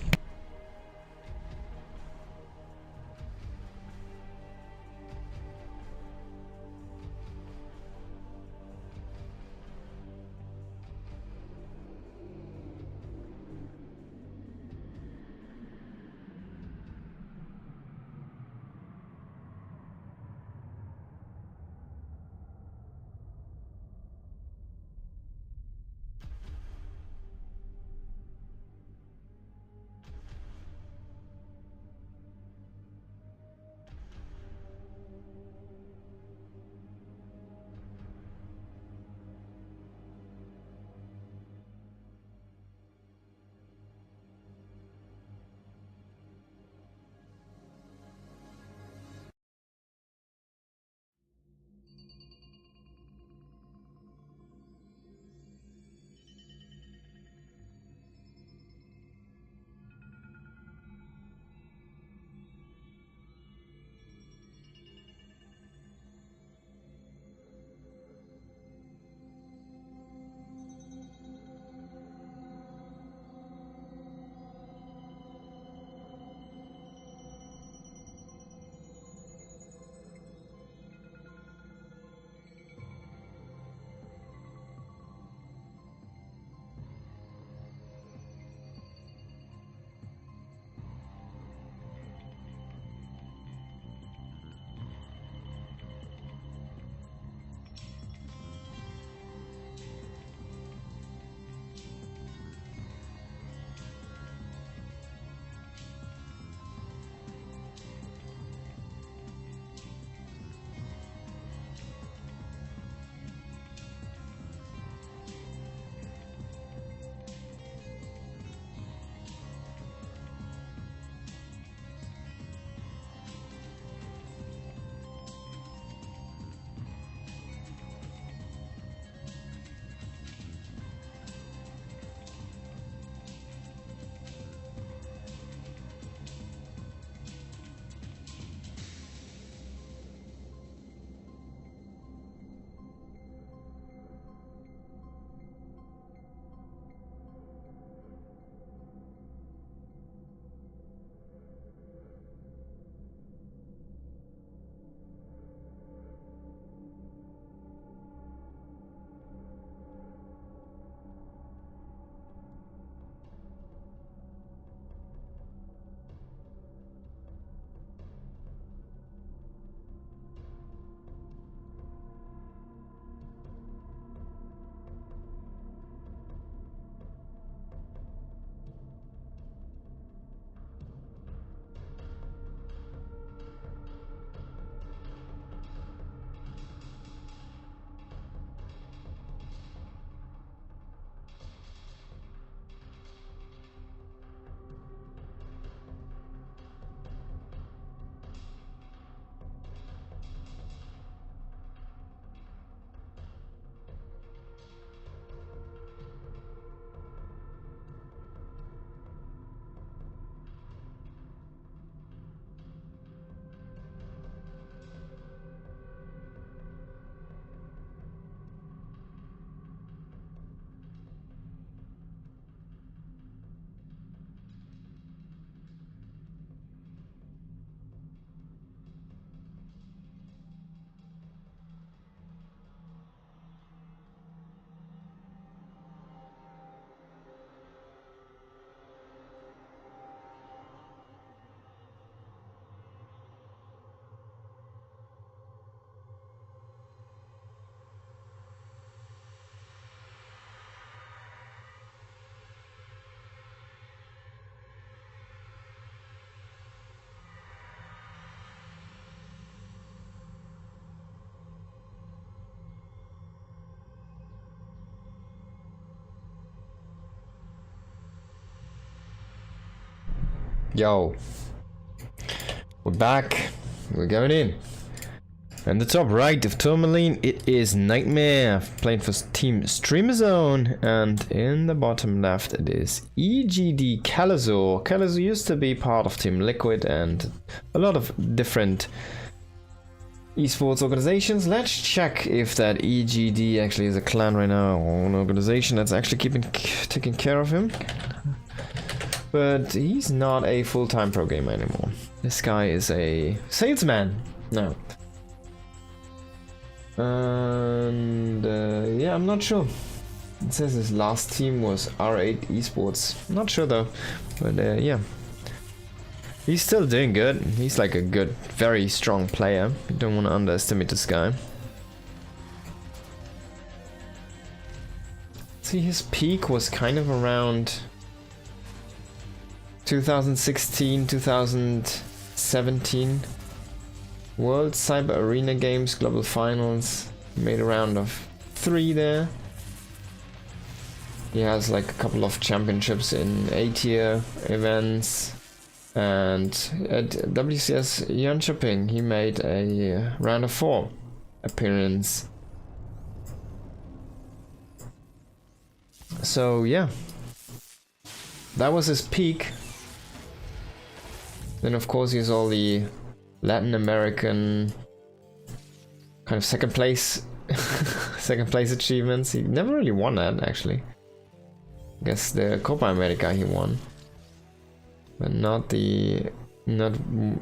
Yo. We're back. We're going in. And the top right of Tourmaline, it is Nightmare, playing for Team Streamerzone. And in the bottom left, it is EGD Calazor. Calazor used to be part of Team Liquid and a lot of different esports organizations. Let's check if that EGD actually is a clan right now, or an organization that's actually taking care of him. But he's not a full-time pro gamer anymore. This guy is a salesman now. And yeah, I'm not sure. It says his last team was R8 Esports. Not sure though, but yeah. He's still doing good. He's like a good, very strong player. You don't want to underestimate this guy. See, his peak was kind of around 2016, 2017. World Cyber Arena Games Global Finals. Made a round of 3 there. He has like a couple of championships in A-tier events. And at WCS Jönköping, he made a round of 4 appearance. So yeah, that was his peak. Then of course he has all the Latin American kind of second place achievements. He never really won that actually. I guess the Copa America he won. But not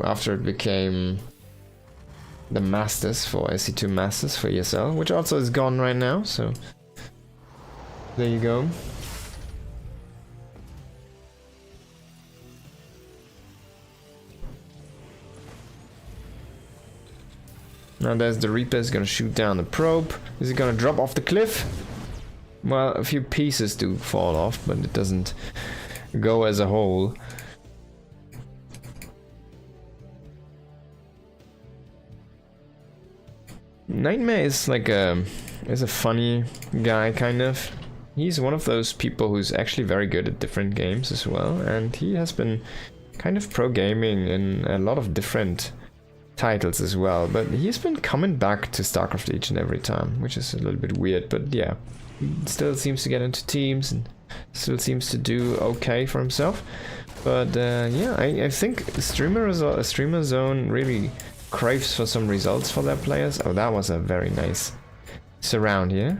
after it became the Masters for SC2 Masters for ESL, which also is gone right now, so there you go. Now there's the Reaper, is gonna shoot down the probe. Is it gonna drop off the cliff? Well, a few pieces do fall off, but it doesn't go as a whole. Nightmare is like a funny guy, kind of. He's one of those people who's actually very good at different games as well, and he has been kind of pro gaming in a lot of different titles as well, but he's been coming back to StarCraft each and every time, which is a little bit weird, but yeah, he still seems to get into teams and still seems to do okay for himself. But yeah, I think Streamerzone really craves for some results for their players. Oh, that was a very nice surround here.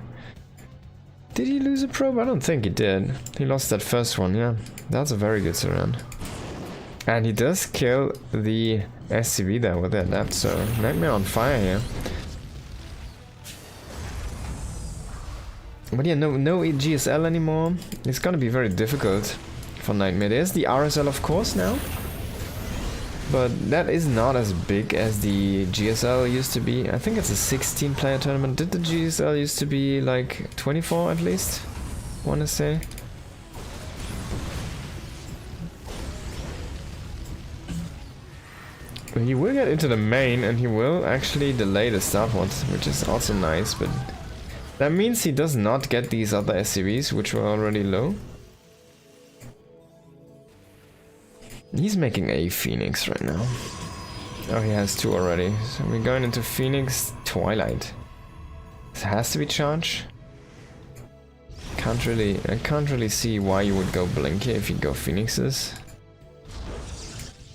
Did he lose a probe? I don't think he did. He lost that first one, yeah. That's a very good surround. And he does kill the SCV there with that adept, so Nightmare on fire here. But yeah, no GSL anymore. It's gonna be very difficult for Nightmare. There's the RSL of course now, but that is not as big as the GSL used to be. I think it's a 16 player tournament. Did the GSL used to be like 24 at least? I wanna say. He will get into the main and he will actually delay the start once, which is also nice, but that means he does not get these other SCVs, which were already low. He's making a Phoenix right now. Oh, he has 2 already. So we're going into Phoenix Twilight. This has to be charged. I can't really see why you would go Blinky if you go Phoenixes.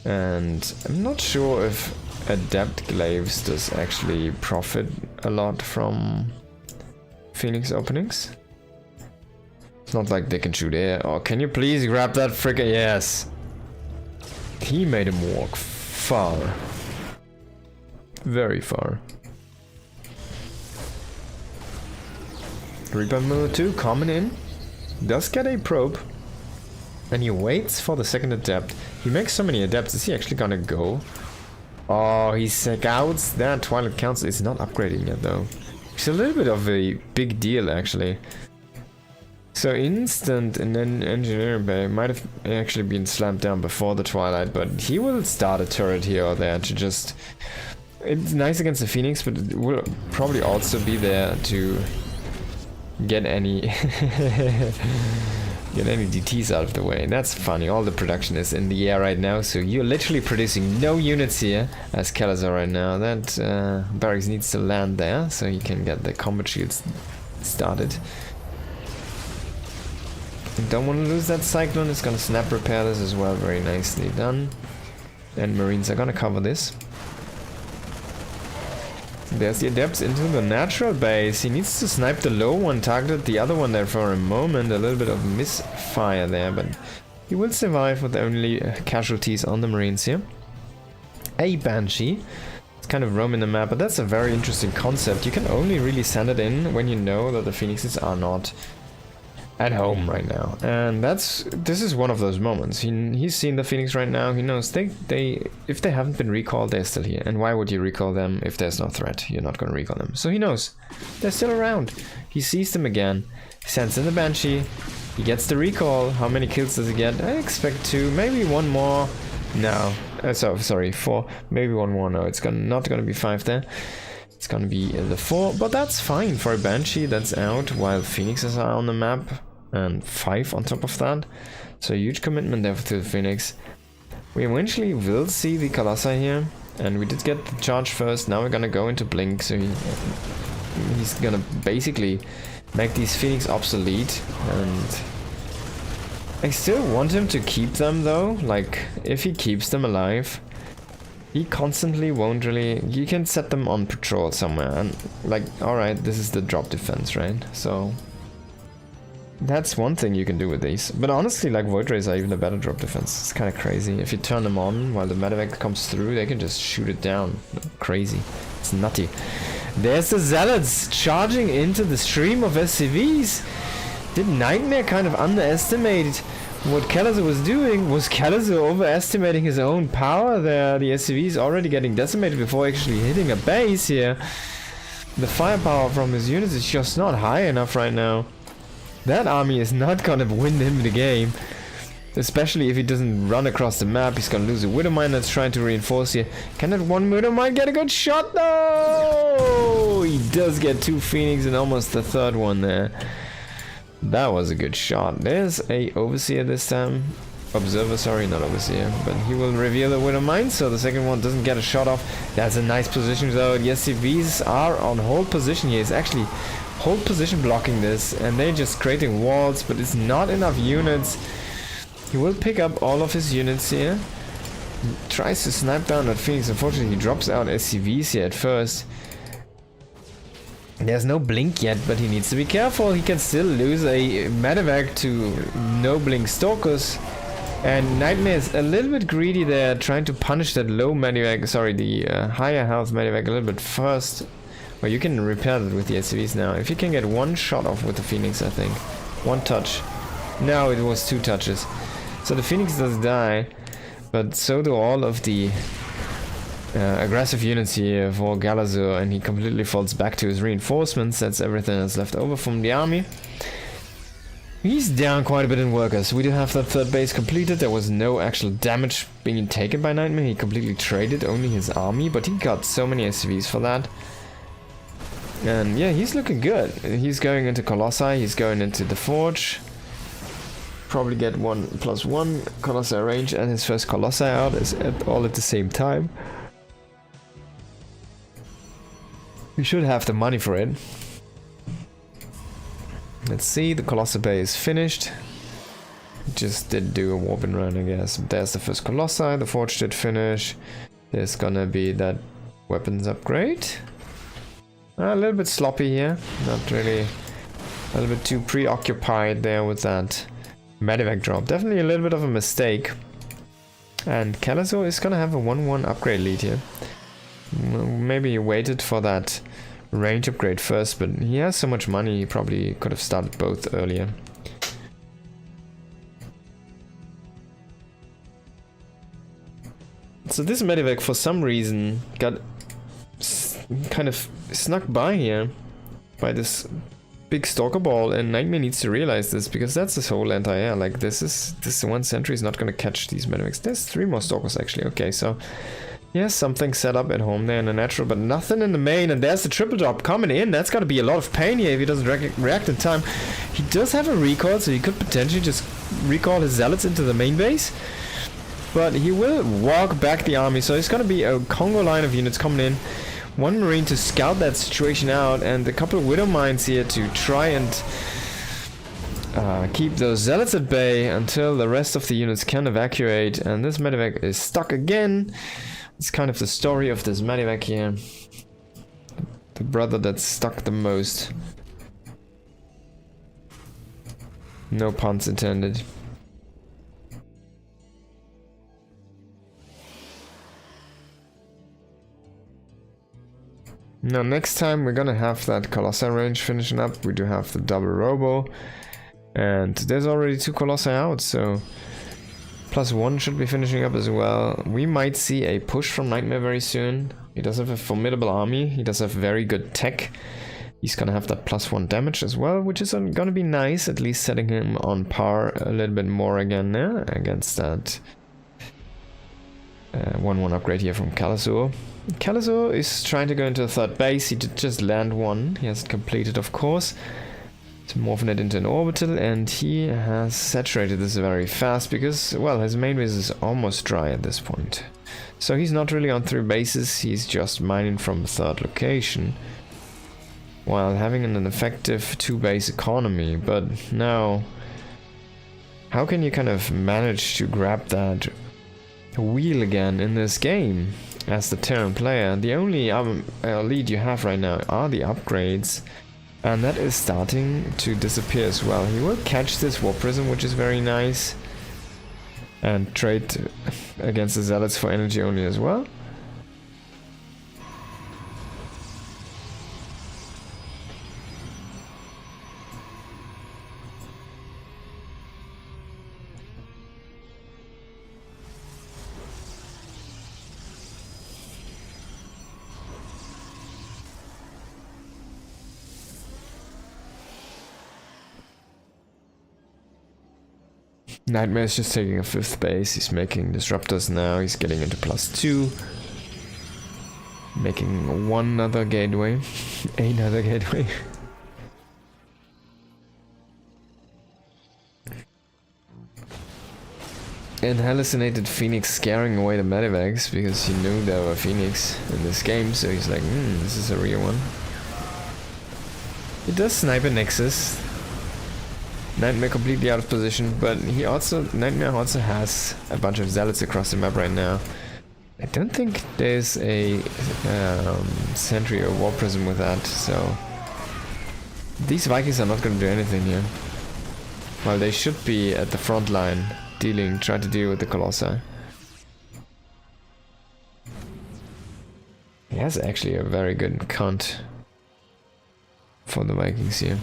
And I'm not sure if Adept Glaives does actually profit a lot from Phoenix openings. It's not like they can shoot air. Oh, can you please grab that frickin'? Yes! He made him walk far. Very far. Reaper Miller 2 coming in. Does get a probe. And he waits for the second adept. He makes so many adepts. Is he actually gonna go? Oh, he scouts that. Twilight Council is not upgrading yet though. It's a little bit of a big deal actually. So instant and then engineering bay might have actually been slammed down before the Twilight, but he will start a turret here or there to just... It's nice against the Phoenix, but it will probably also be there to get any Get any DTs out of the way. That's funny. All the production is in the air right now, so you're literally producing no units here as Kelazar right now. That barracks needs to land there, so you can get the combat shields started. Don't want to lose that Cyclone. It's gonna snap repair this as well. Very nicely done. And Marines are gonna cover this. There's the Adepts into the natural base. He needs to snipe the low one, targeted the other one there for a moment. A little bit of misfire there, but he will survive with only casualties on the Marines here. A Banshee. It's kind of roaming the map, but that's a very interesting concept. You can only really send it in when you know that the Phoenixes are not at home right now, and this is one of those moments. He's seen the Phoenix right now. He knows if they haven't been recalled, they're still here. And why would you recall them if there's no threat? You're not going to recall them. So he knows they're still around. He sees them again. He sends in the Banshee. He gets the recall. How many kills does he get? I expect 2, maybe 1 more. No, sorry, 4, maybe 1 more. No, it's not gonna be 5 there. It's gonna be the 4, but that's fine for a Banshee that's out while Phoenixes are on the map. And 5 on top of that, so huge commitment there to the Phoenix. We eventually will see the Colossi here, and we did get the charge first. Now we're gonna go into Blink, so he's gonna basically make these Phoenix obsolete. And I still want him to keep them though. Like, if he keeps them alive, he constantly won't really. You can set them on patrol somewhere, and like, all right, this is the drop defense, right? So that's one thing you can do with these. But honestly, like, Void Rays are even a better drop defense. It's kind of crazy. If you turn them on while the medevac comes through, they can just shoot it down. Crazy. It's nutty. There's the Zealots charging into the stream of SCVs. Did Nightmare kind of underestimate what Kelazar was doing? Was Kelazar overestimating his own power there? The SCVs already getting decimated before actually hitting a base here. The firepower from his units is just not high enough right now. That army is not gonna win him the game. Especially if he doesn't run across the map. He's gonna lose a Widowmine that's trying to reinforce here. Can that one Widowmine get a good shot? No! He does get 2 Phoenix and almost the 3rd one there. That was a good shot. There's a Overseer this time. Observer, sorry, not Overseer. But he will reveal the Widowmine, so the second one doesn't get a shot off. That's a nice position though. The SCVs are on hold position here. It's actually hold position blocking this, and they're just creating walls, but it's not enough units. He will pick up all of his units here. He tries to snipe down that Phoenix. Unfortunately, he drops out SCVs here at first. There's no blink yet, but he needs to be careful. He can still lose a medevac to no blink Stalkers. And Nightmare is a little bit greedy there, trying to punish that low medevac, sorry, the higher health medevac a little bit first. Well, you can repair that with the SCVs now. If you can get 1 shot off with the Phoenix, I think. 1 touch. No, it was 2 touches. So the Phoenix does die, but so do all of the aggressive units here for Galazur, and he completely falls back to his reinforcements. That's everything that's left over from the army. He's down quite a bit in workers. We do have that 3rd base completed. There was no actual damage being taken by Nightmare. He completely traded only his army, but he got so many SCVs for that. And yeah, he's looking good. He's going into Colossi, he's going into the Forge. Probably get 1+1 Colossi range and his first Colossi out is all at the same time. We should have the money for it. Let's see, the Colossi Bay is finished. Just did do a warping run, I guess. There's the first Colossi, the Forge did finish. There's gonna be that weapons upgrade. A little bit sloppy here, not really, a little bit too preoccupied there with that medevac drop. Definitely a little bit of a mistake. And Kelazar is gonna have a 1-1 upgrade lead here. Maybe he waited for that range upgrade first, but he has so much money he probably could have started both earlier. So this medevac for some reason got kind of snuck by here by this big Stalker ball, and Nightmare needs to realize this, because that's his whole anti-air. Like, this 1 sentry is not gonna catch these medevacs. There's 3 more Stalkers actually. Okay, so Yes, something set up at home there in the natural, but nothing in the main. And there's the triple drop coming in. That's got to be a lot of pain here if he doesn't react in time. He does have a recoil, so he could potentially just recall his zealots into the main base. But he will walk back the army, so it's going to be a Congo line of units coming in. One marine to scout that situation out, and a couple of widow mines here to try and keep those zealots at bay until the rest of the units can evacuate. And this medevac is stuck again. It's kind of the story of this medevac here. The brother that's stuck the most. No puns intended. Now next time we're gonna have that Colossi range finishing up. We do have the double robo. And there's already 2 Colossi out, so +1 should be finishing up as well. We might see a push from Nightmare very soon. He does have a formidable army. He does have very good tech. He's gonna have that +1 damage as well, which is gonna be nice, at least setting him on par a little bit more again there against that 1-1 upgrade here from Kalasur. Kalasur is trying to go into the 3rd base. He did just land one. He hasn't completed, of course. To morph it into an orbital, and he has saturated this very fast because, well, his main base is almost dry at this point. So he's not really on 3 bases, he's just mining from a 3rd location while having an effective 2-base economy. But now, how can you kind of manage to grab that wheel again in this game as the Terran player? The only lead you have right now are the upgrades. And that is starting to disappear as well. He will catch this War Prism, which is very nice. And trade against the Zealots for energy only as well. Nightmare is just taking a 5th base. He's making disruptors now. He's getting into +2. Making one other gateway. Another gateway. And hallucinated Phoenix scaring away the medevacs because he knew there were Phoenix in this game, so he's like, this is a real one. He does snipe a Nexus. Nightmare completely out of position, but Nightmare also has a bunch of Zealots across the map right now. I don't think there's a Sentry or War Prism with that, so these Vikings are not going to do anything here. While they should be at the front line, trying to deal with the Colossi. He has actually a very good count for the Vikings here.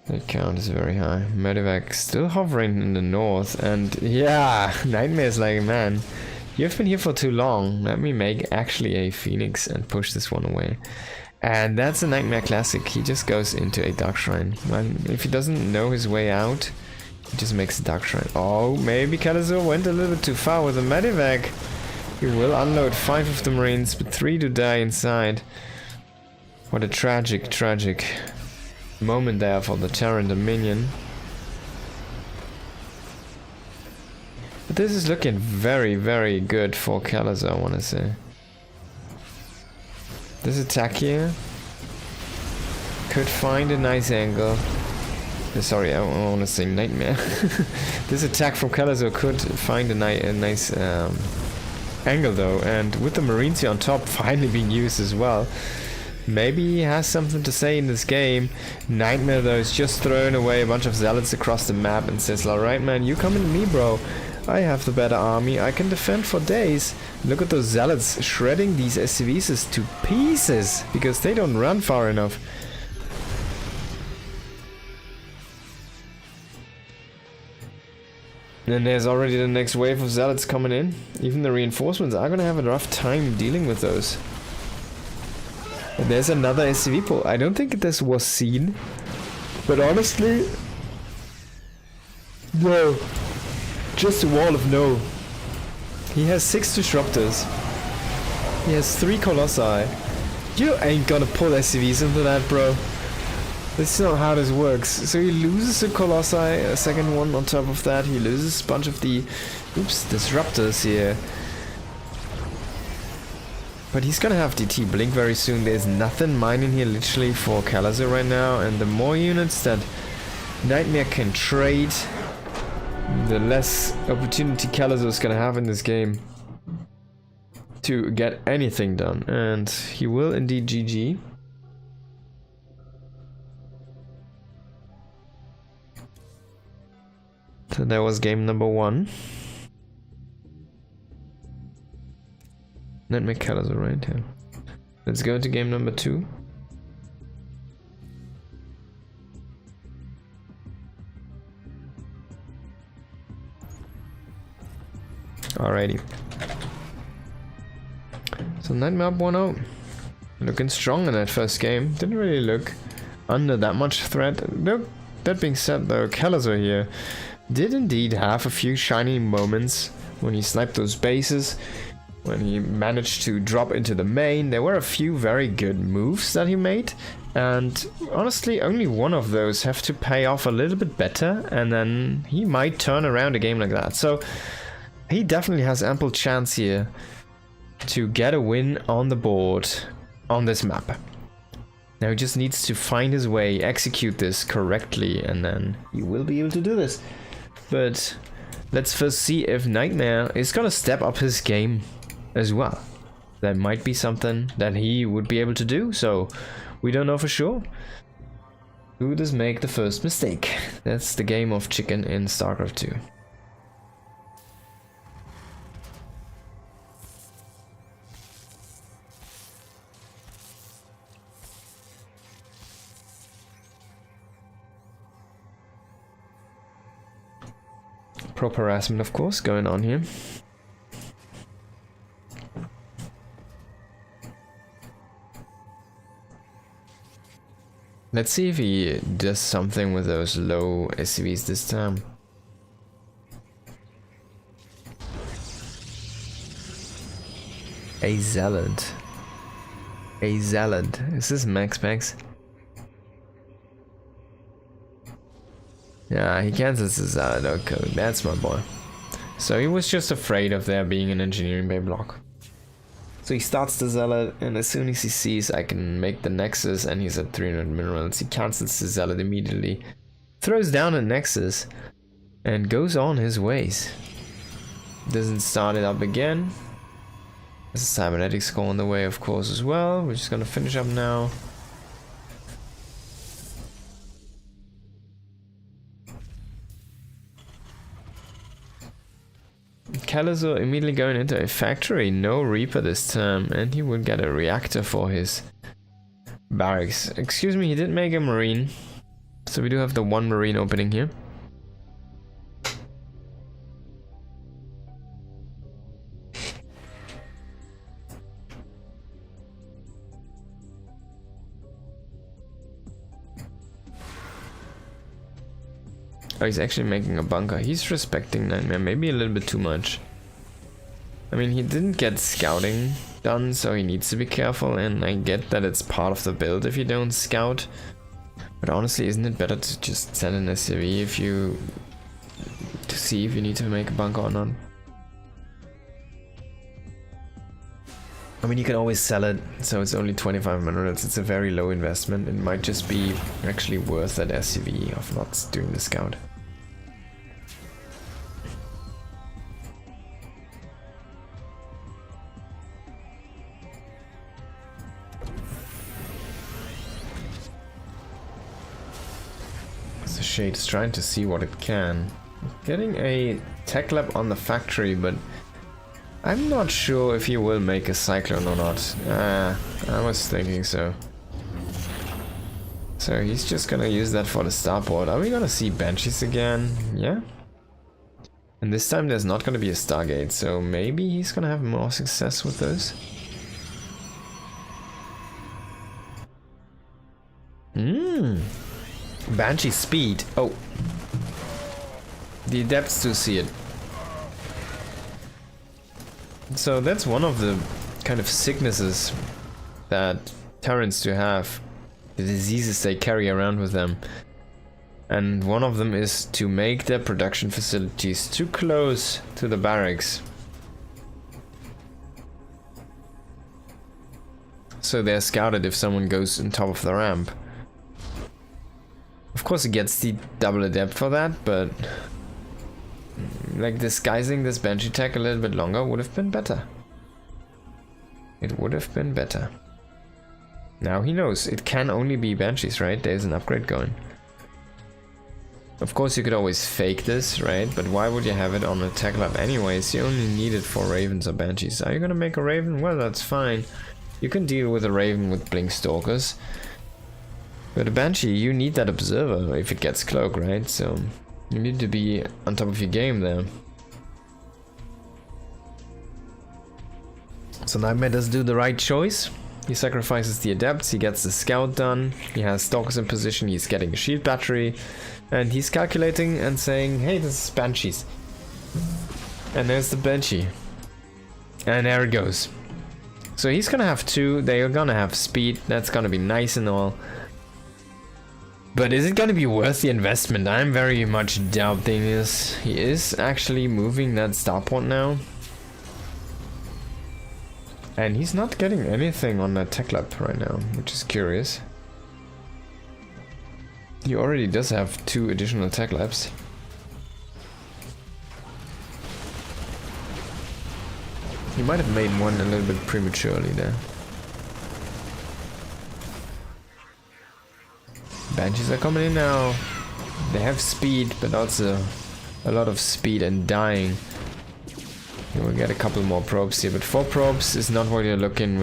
That count is very high. Medevac still hovering in the north, and yeah, Nightmare's like, man, you've been here for too long. Let me make actually a Phoenix and push this one away. And that's a Nightmare classic. He just goes into a Dark Shrine. Well, if he doesn't know his way out, he just makes a Dark Shrine. Oh, maybe Kalasur went a little bit too far with the Medevac. He will unload 5 of the Marines, but 3 to die inside. What a tragic moment there for the Terran Dominion. But this is looking very, very good for Kalasur, I want to say. This attack here could find a nice angle. Sorry, I want to say Nightmare. This attack from Kalasur could find a nice angle though, and with the Marines here on top finally being used as well. Maybe he has something to say in this game. Nightmare though is just throwing away a bunch of Zealots across the map and says, alright man, you come into me bro. I have the better army, I can defend for days. Look at those Zealots shredding these SCVs to pieces because they don't run far enough. And there's already the next wave of Zealots coming in. Even the reinforcements are gonna have a rough time dealing with those. And there's another SCV pull. I don't think this was seen, but honestly, no. Just a wall of no. He has 6 Disruptors. He has 3 Colossi. You ain't gonna pull SCVs into that, bro. This is not how this works. So he loses a Colossi, a second one on top of that. He loses a bunch of the Disruptors here. But he's gonna have DT Blink very soon. There's nothing mining here literally for Callazor right now. And the more units that Nightmare can trade, the less opportunity Callazor is gonna have in this game to get anything done. And he will indeed GG. So that was game number 1. Nightmare Callazor right here. Let's go to game number 2. Alrighty. So Nightmare up 1-0. Looking strong in that first game. Didn't really look under that much threat. Look, that being said though, Callazor here did indeed have a few shining moments when he sniped those bases. When he managed to drop into the main, there were a few very good moves that he made, and honestly only one of those have to pay off a little bit better, and then he might turn around a game like that. So he definitely has ample chance here to get a win on the board on this map. Now he just needs to find his way, execute this correctly, and then he will be able to do this. But let's first see if Nightmare is gonna step up his game as well. That might be something that he would be able to do, so we don't know for sure. Who does make the first mistake? That's the game of chicken in StarCraft 2. Proper harassment, of course, going on here. Let's see if he does something with those low SCVs this time. A Zealot. A Zealot. Is this Max Max? Yeah, he cancels the Zealot. Okay, that's my boy. So he was just afraid of there being an engineering bay block. So he starts the Zealot, and as soon as he sees I can make the Nexus and he's at 300 minerals, he cancels the Zealot immediately, throws down a Nexus, and goes on his ways. Doesn't start it up again. There's a cybernetic score on the way, of course, as well. We're just gonna finish up now. Callazor immediately going into a factory, no Reaper this time, and he would get a reactor for his barracks. Excuse me, he did make a marine, so we do have the 1 marine opening here. Oh, he's actually making a bunker. He's respecting Nightmare, maybe a little bit too much. I mean, he didn't get scouting done, so he needs to be careful, and I get that it's part of the build if you don't scout. But honestly, isn't it better to just send an SCV if you... to see if you need to make a bunker or not? I mean, you can always sell it, so it's only 25 minerals. It's a very low investment. It might just be actually worth that SCV of not doing the scout. The Shade is trying to see what it can. Getting a tech lab on the factory, but I'm not sure if he will make a cyclone or not. I was thinking so. So he's just gonna use that for the starport. Are we gonna see Banshees again? Yeah. And this time there's not gonna be a Stargate, so maybe he's gonna have more success with those. Banshee speed. Oh. The Adepts do see it. So that's one of the kind of sicknesses that Terrans do have. The diseases they carry around with them. And one of them is to make their production facilities too close to the barracks. So they're scouted if someone goes on top of the ramp. Of course it gets the double adept for that, but like disguising this Banshee tech a little bit longer would have been better. It would have been better. Now he knows it can only be Banshees, right? There's an upgrade going. Of course you could always fake this, right? But why would you have it on a tech lab anyways? You only need it for Ravens or Banshees. Are you gonna make a Raven? Well, that's fine. You can deal with a Raven with Blink Stalkers. But a Banshee, you need that Observer if it gets Cloak, right? So you need to be on top of your game there. So Nightmare does do the right choice. He sacrifices the Adepts, he gets the Scout done, he has Stalkers in position, he's getting a Shield Battery, and he's calculating and saying, hey, this is Banshees. And there's the Banshee. And there it goes. So he's gonna have two, they're gonna have speed, that's gonna be nice and all. But is it gonna be worth the investment? I'm very much doubting this. He is actually moving that starport now. And he's not getting anything on that tech lab right now, which is curious. He already does have 2 additional tech labs. He might have made one a little bit prematurely there. Banshees are coming in now. They have speed, but also a lot of speed and dying. You will get a couple more probes here, but 4 probes is not what you're looking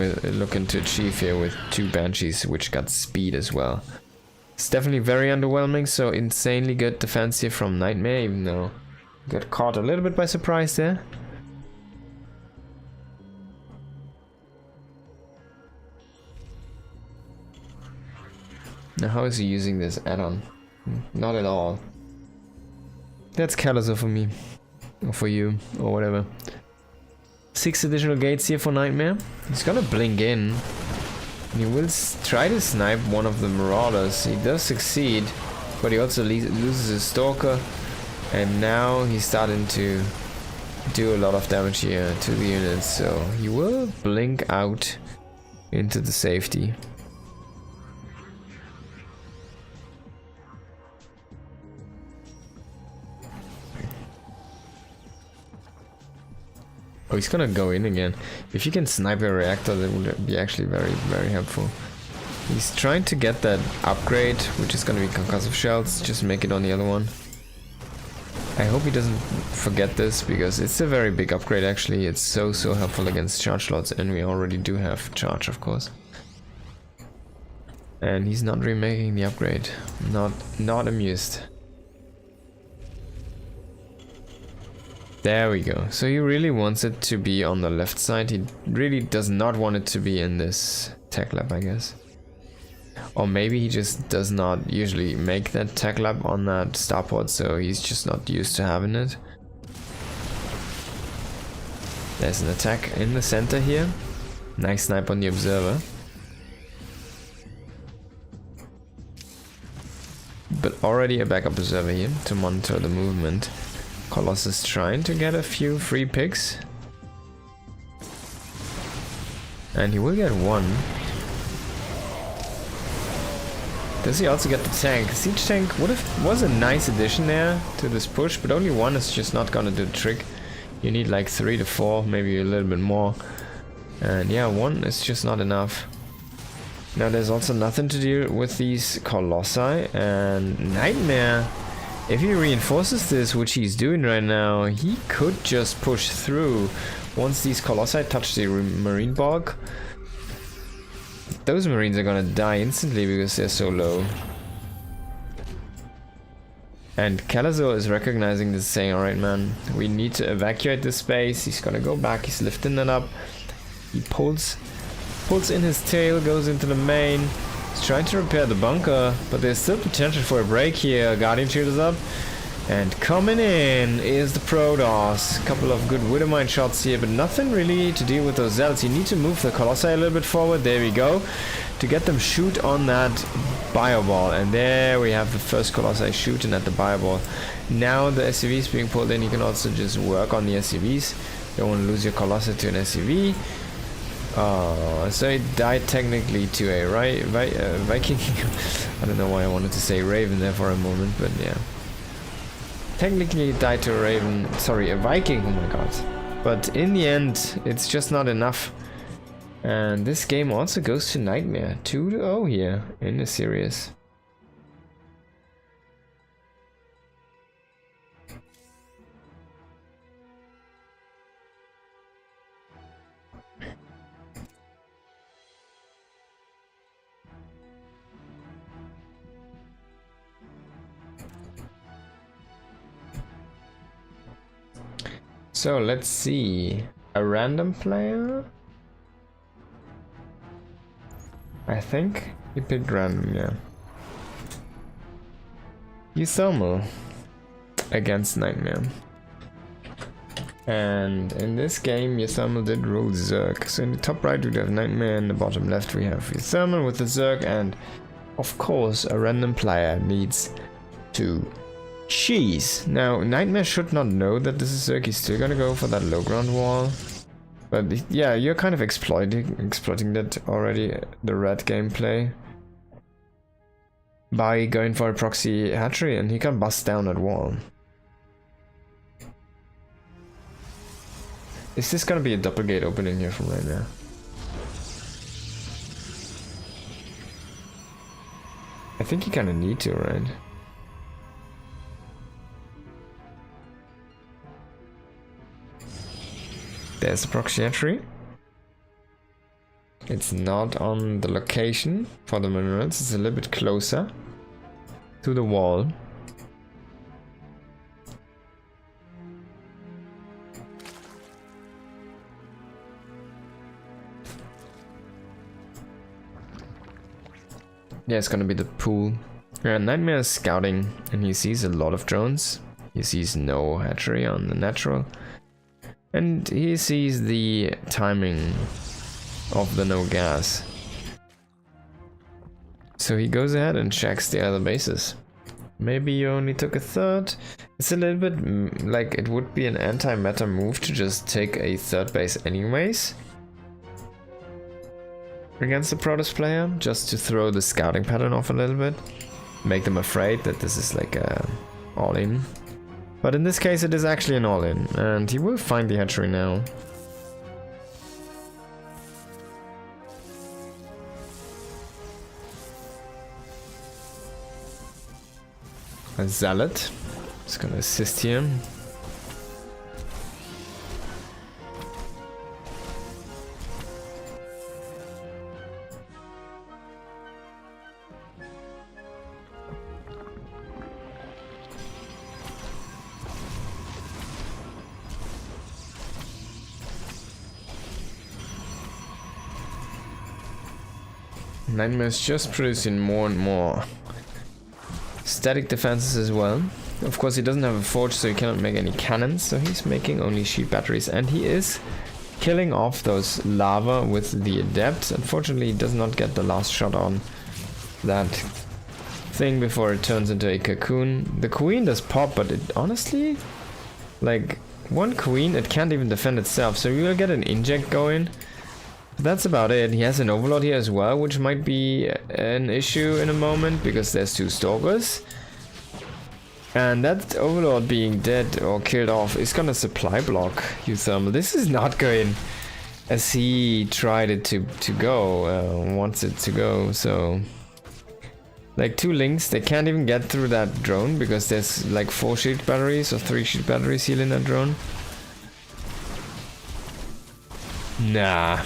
to achieve here with 2 Banshees, which got speed as well. It's definitely very underwhelming, so insanely good defense here from Nightmare, even though got caught a little bit by surprise there. Now how is he using this add-on? Not at all. That's Callazor for me. Or for you, or whatever. 6 additional gates here for Nightmare. He's gonna blink in. He will try to snipe one of the Marauders. He does succeed, but he also loses his Stalker. And now he's starting to do a lot of damage here to the units. So he will blink out into the safety. Oh, he's gonna go in again. If you can snipe a reactor, that would be actually very, very helpful. He's trying to get that upgrade, which is gonna be concussive shells. Just make it on the other one. I hope he doesn't forget this, because it's a very big upgrade actually. It's so helpful against charge lots, and we already do have charge, of course. And he's not remaking the upgrade. Not amused. There we go. So he really wants it to be on the left side. He really does not want it to be in this tech lab, I guess. Or maybe he just does not usually make that tech lab on that starport, so he's just not used to having it. There's an attack in the center here. Nice snipe on the Observer. But already a backup Observer here to monitor the movement. Colossus trying to get a few free picks. And he will get 1. Does he also get the tank? Siege tank was a nice addition there to this push, but only 1 is just not gonna do the trick. You need like 3 to 4, maybe a little bit more. And yeah, 1 is just not enough. Now there's also nothing to do with these Colossi, and Nightmare, if he reinforces this, which he's doing right now, he could just push through. Once these Colossi touch the Marine bulk, those Marines are gonna die instantly because they're so low. And Callazor is recognizing this, saying, alright man, we need to evacuate this space. He's gonna go back, he's lifting that up. He pulls in his tail, goes into the main. He's trying to repair the bunker, but there's still potential for a break here. Guardian Shield is up. And coming in is the Protoss. Couple of good Widowmine shots here, but nothing really to deal with those Zealots. You need to move the Colossi a little bit forward. There we go. To get them shoot on that Bioball. And there we have the first Colossi shooting at the Bioball. Now the SCVs being pulled in. You can also just work on the SCVs. Don't want to lose your Colossi to an SCV. So it died technically to a Viking. I don't know why I wanted to say Raven there for a moment, but yeah. Technically it died to a Raven, sorry, a Viking, oh my god. But in the end, it's just not enough. And this game also goes to Nightmare, 2-0 here in the series. So let's see, a random player? I think he picked random, yeah. Euthermal against Nightmare. And in this game, Euthermal did rule Zerg. So in the top right we have Nightmare, in the bottom left we have Euthermal with the Zerg, and of course a random player needs to cheese. Now, Nightmare should not know that this is Zerg. He's still gonna go for that low ground wall. But yeah, you're kind of exploiting that already, the red gameplay. By going for a proxy hatchery, and he can bust down that wall. Is this gonna be a double gate opening here from Nightmare? I think you kinda need to, right? There's the proxy entry. It's not on the location for the minerals, it's a little bit closer to the wall. Yeah, it's gonna be the pool. Nightmare is scouting and he sees a lot of drones. He sees no hatchery on the natural. And he sees the timing of the no gas. So he goes ahead and checks the other bases. Maybe you only took a third. It's a little bit like it would be an anti-meta move to just take a third base anyways. Against the Protoss player, just to throw the scouting pattern off a little bit. Make them afraid that this is like a all-in. But in this case it is actually an all-in, and he will find the hatchery now. A Zealot is gonna assist him. Nightmare is just producing more and more static defenses as well. Of course he doesn't have a forge, so he cannot make any cannons, so he's making only sheet batteries, and he is killing off those lava with the adept. Unfortunately he does not get the last shot on that thing before it turns into a cocoon. The queen does pop, but it honestly, like, one queen, it can't even defend itself, so we will get an inject going. That's about it. He has an overlord here as well, which might be an issue in a moment because there's two stalkers. And that overlord being dead or killed off is gonna supply block Euthermal. This is not going as he tried it to go, wants it to go, so... Like, two links, they can't even get through that drone because there's like 4 sheet batteries or 3 sheet batteries healing that drone. Nah.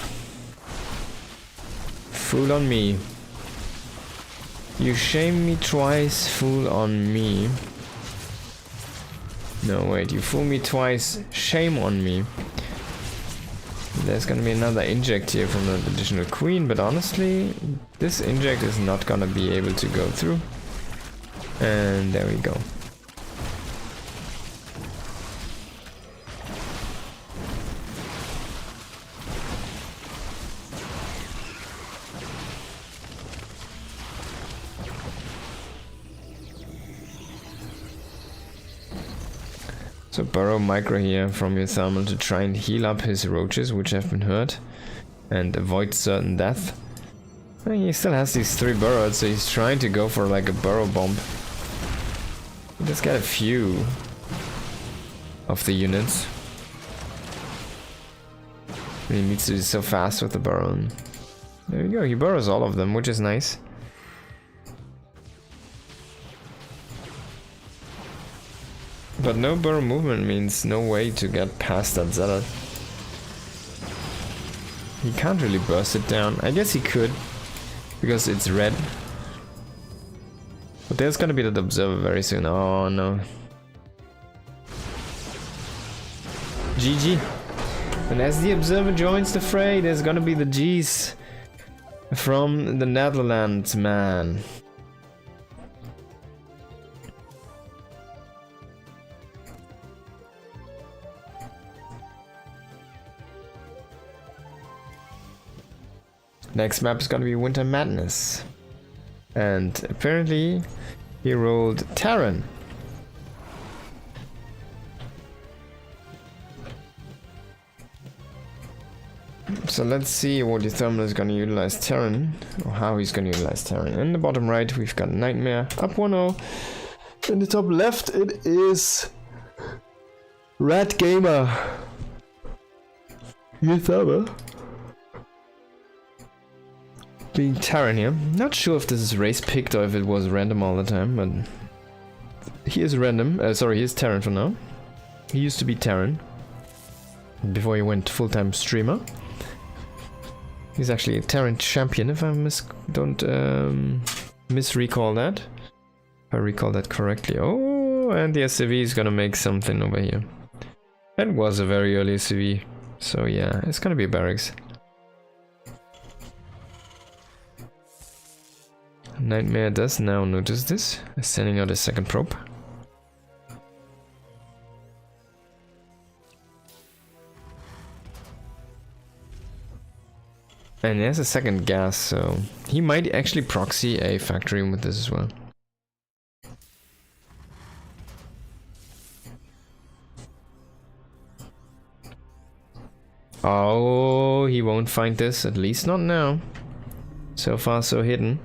Fool on me. You shame me twice, fool on me. No, wait, you fool me twice, shame on me. There's gonna be another inject here from the additional queen, but honestly, this inject is not gonna be able to go through. And there we go. So burrow micro here from your thermal to try and heal up his roaches, which have been hurt, and avoid certain death. Well, he still has these 3 burrows, so he's trying to go for like a burrow bomb. He does get a few of the units. He needs to be so fast with the burrow. There you go, he burrows all of them, which is nice. But no burrow movement means no way to get past that zealot. He can't really burst it down. I guess he could, because it's red. But there's gonna be that observer very soon. Oh no. GG. And as the observer joins the fray, there's gonna be the G's from the Netherlands, man. Next map is gonna be Winter Madness. And apparently he rolled Terran. So let's see what the thermal is gonna utilize Terran, or how he's gonna utilize Terran. In the bottom right we've got Nightmare, up 1-0. In the top left it is Red Gamer. New thermal. Being Terran here. Not sure if this is race picked or if it was random all the time, but he is random. Sorry, he is Terran for now. He used to be Terran before he went full-time streamer. He's actually a Terran champion, if I don't misrecall that. If I recall that correctly. Oh, and the SCV is gonna make something over here. That was a very early SCV, so yeah, it's gonna be barracks. Nightmare does now notice this, sending out a second probe. And there's a second gas, so he might actually proxy a factory with this as well. Oh, he won't find this, at least not now. So far so hidden.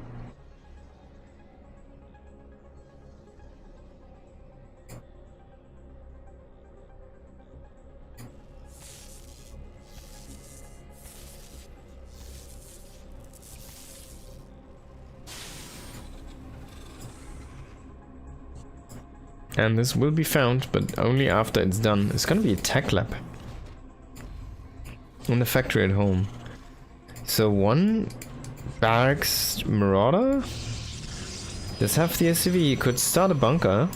And this will be found, but only after it's done. It's gonna be a tech lab. In the factory at home. So one barracks marauder. Does have the SCV, could start a bunker.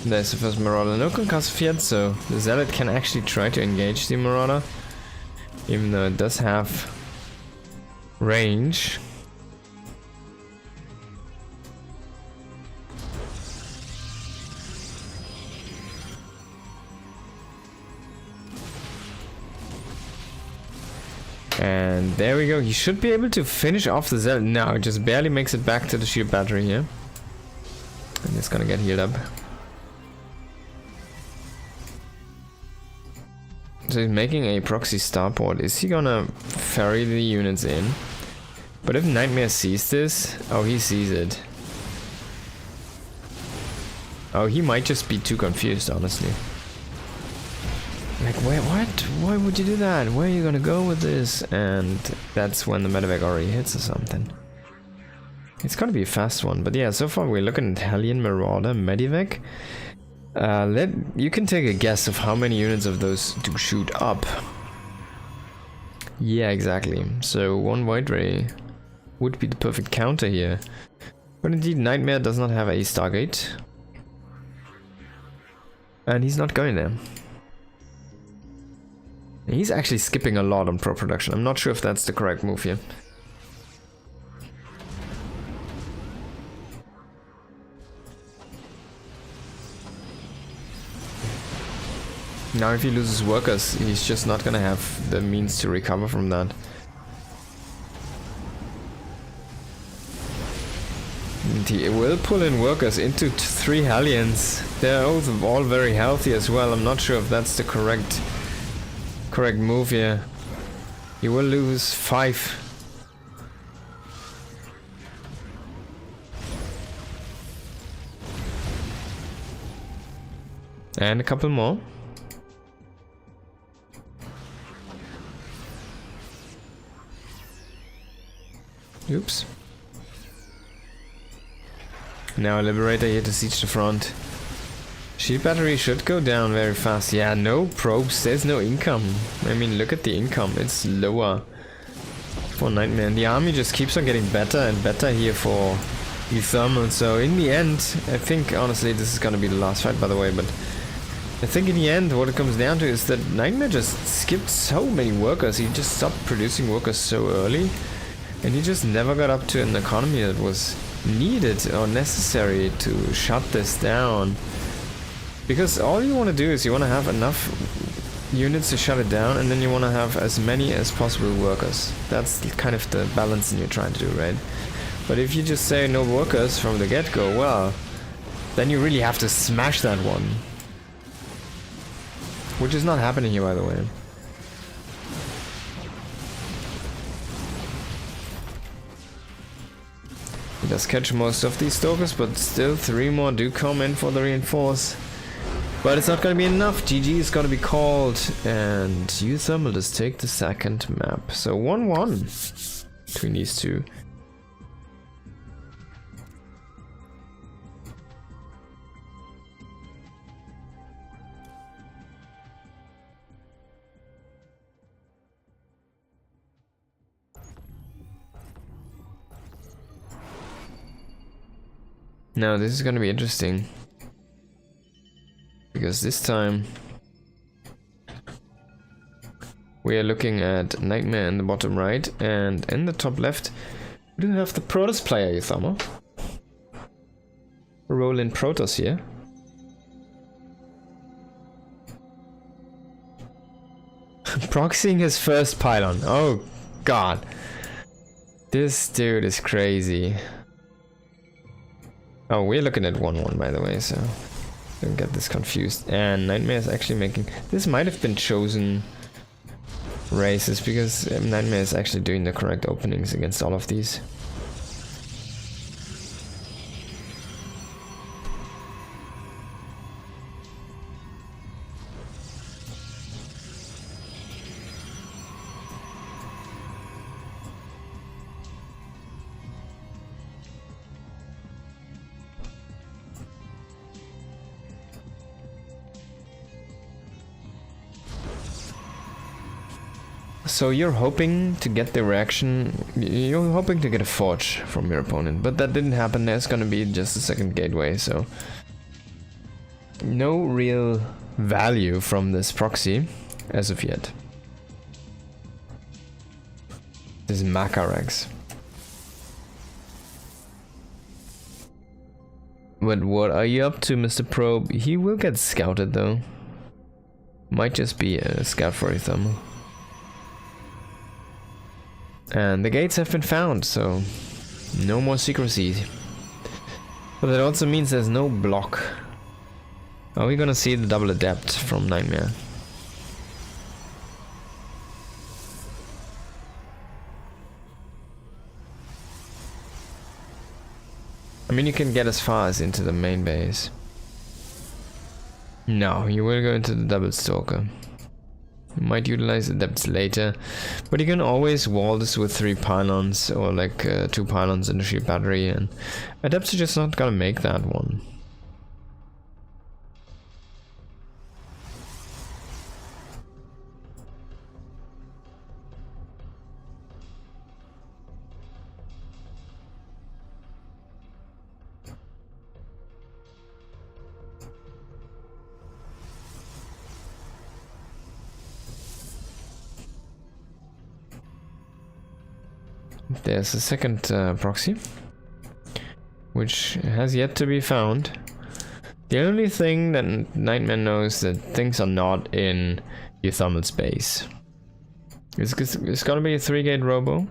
There's the first Marauder. No concussive yet, so the Zealot can actually try to engage the Marauder. Even though it does have range. And there we go. He should be able to finish off the Zealot. No, it just barely makes it back to the shield battery here. And it's gonna get healed up. So he's making a proxy starport. Is he gonna ferry the units in? But if Nightmare sees this... Oh, he sees it. Oh, he might just be too confused, honestly. Like, wait, what? Why would you do that? Where are you gonna go with this? And that's when the medevac already hits or something. It's gonna be a fast one. But yeah, so far we're looking at Hellion, Marauder, medevac. You can take a guess of how many units of those to shoot up. Yeah, exactly. So one White Ray would be the perfect counter here. But indeed, Nightmare does not have a Stargate. And he's not going there. He's actually skipping a lot on pro production. I'm not sure if that's the correct move here. Now if he loses workers, he's just not gonna have the means to recover from that. And he will pull in workers into 3 Hellions. They're all very healthy as well. I'm not sure if that's the correct move here. He will lose 5. And a couple more. Oops. Now a Liberator here to siege the front. Shield battery should go down very fast. Yeah, no probes, there's no income. I mean, look at the income, it's lower for Nightmare. And the army just keeps on getting better and better here for Thermal. So in the end, I think, honestly, this is gonna be the last fight, by the way, but I think in the end, what it comes down to is that Nightmare just skipped so many workers. He just stopped producing workers so early, and he just never got up to an economy that was needed or necessary to shut this down. Because all you want to do is you want to have enough units to shut it down, and then you want to have as many as possible workers. That's kind of the balance you're trying to do, right? But if you just say no workers from the get-go, well, then you really have to smash that one. Which is not happening here, by the way. He does catch most of these stalkers, but still 3 more do come in for the reinforce. But it's not gonna be enough. GG is gonna be called, and Thermal does take the second map. So 1-1 between these two. Now this is gonna be interesting, because this time we are looking at Nightmare in the bottom right, and in the top left we do have the Protoss player, Thermal. Roll in Protoss here. Proxying his first pylon. Oh god. This dude is crazy. Oh, we're looking at 1-1, by the way, so don't get this confused. And Nightmare is actually making... This might have been chosen races, because Nightmare is actually doing the correct openings against all of these. So you're hoping to get the reaction, you're hoping to get a forge from your opponent, but that didn't happen. There's gonna be just a second gateway, so no real value from this proxy as of yet. This is Macharax. But what are you up to, Mr. Probe? He will get scouted though. Might just be a scout for a Thermal. And the gates have been found, so no more secrecy. But that also means there's no block. Are we gonna see the double adept from Nightmare? I mean, you can get as far as into the main base. No, you will go into the double stalker. You might utilize adepts later, but you can always wall this with 3 pylons, or like 2 pylons and a shield battery, and adepts are just not gonna make that one. there's a second proxy, which has yet to be found. The only thing that Nightmare knows that things are not in Euthermal space. It's gonna be a 3-gate robo,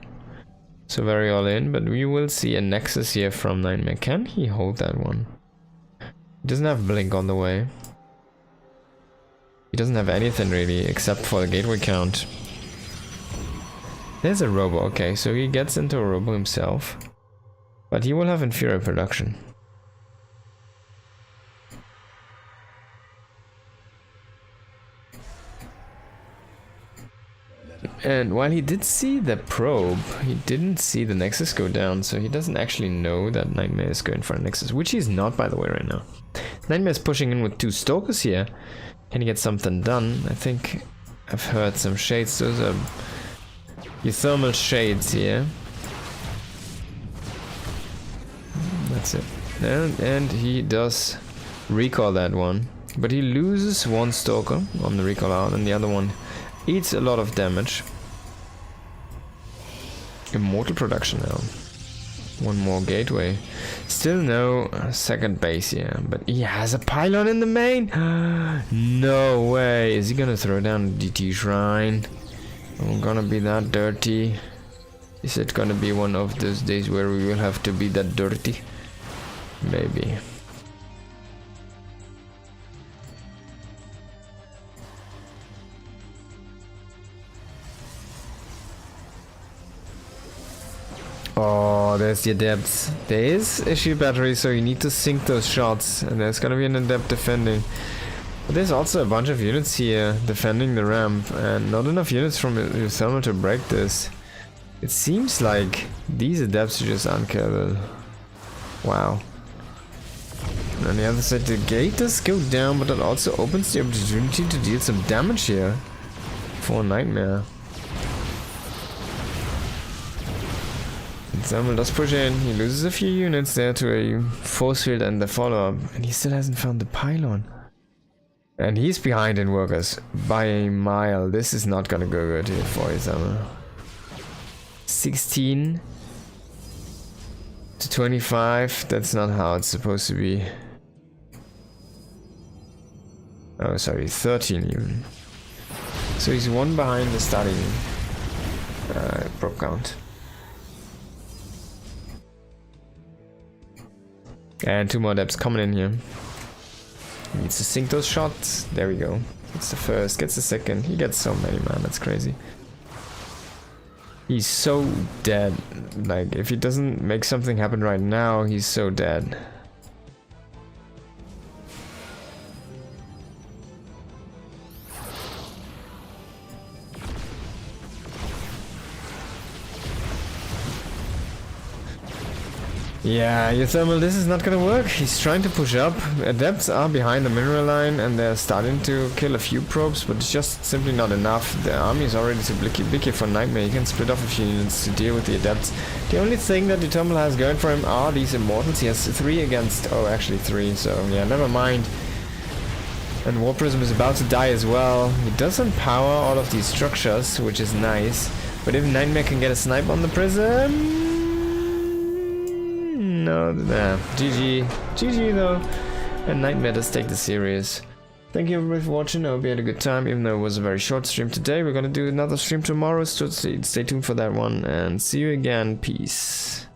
so very all in, but we will see a Nexus here from Nightmare. Can he hold that one? He doesn't have Blink on the way. He doesn't have anything really, except for the gateway count. There's a robo, okay, so he gets into a robo himself. But he will have inferior production. And while he did see the probe, he didn't see the Nexus go down, so he doesn't actually know that Nightmare is going for a Nexus, which he's not, by the way, right now. Nightmare is pushing in with 2 Stalkers here. Can he get something done? I think I've heard some shades. Those are Euthermal shades here. That's it. And he does recall that one. But he loses 1 Stalker on the recall out, and the other one eats a lot of damage. Immortal production now. 1 more gateway. Still no second base here, but he has a pylon in the main. No way. Is he gonna throw down a DT shrine? I'm gonna be that dirty. Is it gonna be one of those days where we will have to be that dirty? Maybe. Oh, there's the adepts. There is a shield battery, so you need to sink those shots, and there's gonna be an adept defending. But there's also a bunch of units here defending the ramp, and not enough units from Euthermal to break this. It seems like these adepts are just unkillable. Wow. And on the other side, the gate does go down, but it also opens the opportunity to deal some damage here for Nightmare. Samuel does push in, he loses a few units there to a force field and the follow-up, and he still hasn't found the pylon. And he's behind in workers by a mile. This is not gonna go good here for Samuel. 16 to 25, that's not how it's supposed to be. Oh, sorry, 13 even. So he's 1 behind the starting proc count. And 2 more adepts coming in here. He needs to sink those shots. There we go. Gets the first, gets the second. He gets so many, man. That's crazy. He's so dead. Like, if he doesn't make something happen right now, he's so dead. Yeah, Euthermal, this is not gonna work. He's trying to push up. Adepts are behind the mineral line and they're starting to kill a few probes, but it's just simply not enough. The army is already too big for Nightmare. He can split off a few units to deal with the adepts. The only thing that Euthermal has going for him are these immortals. He has 3 against... oh, actually 3, so yeah, never mind. And War Prism is about to die as well. He doesn't power all of these structures, which is nice. But if Nightmare can get a snipe on the Prism... no, nah, GG. GG though. And Nightmare does take the series. Thank you everybody for watching. I hope you had a good time, even though it was a very short stream today. We're gonna do another stream tomorrow, so stay tuned for that one, and see you again. Peace.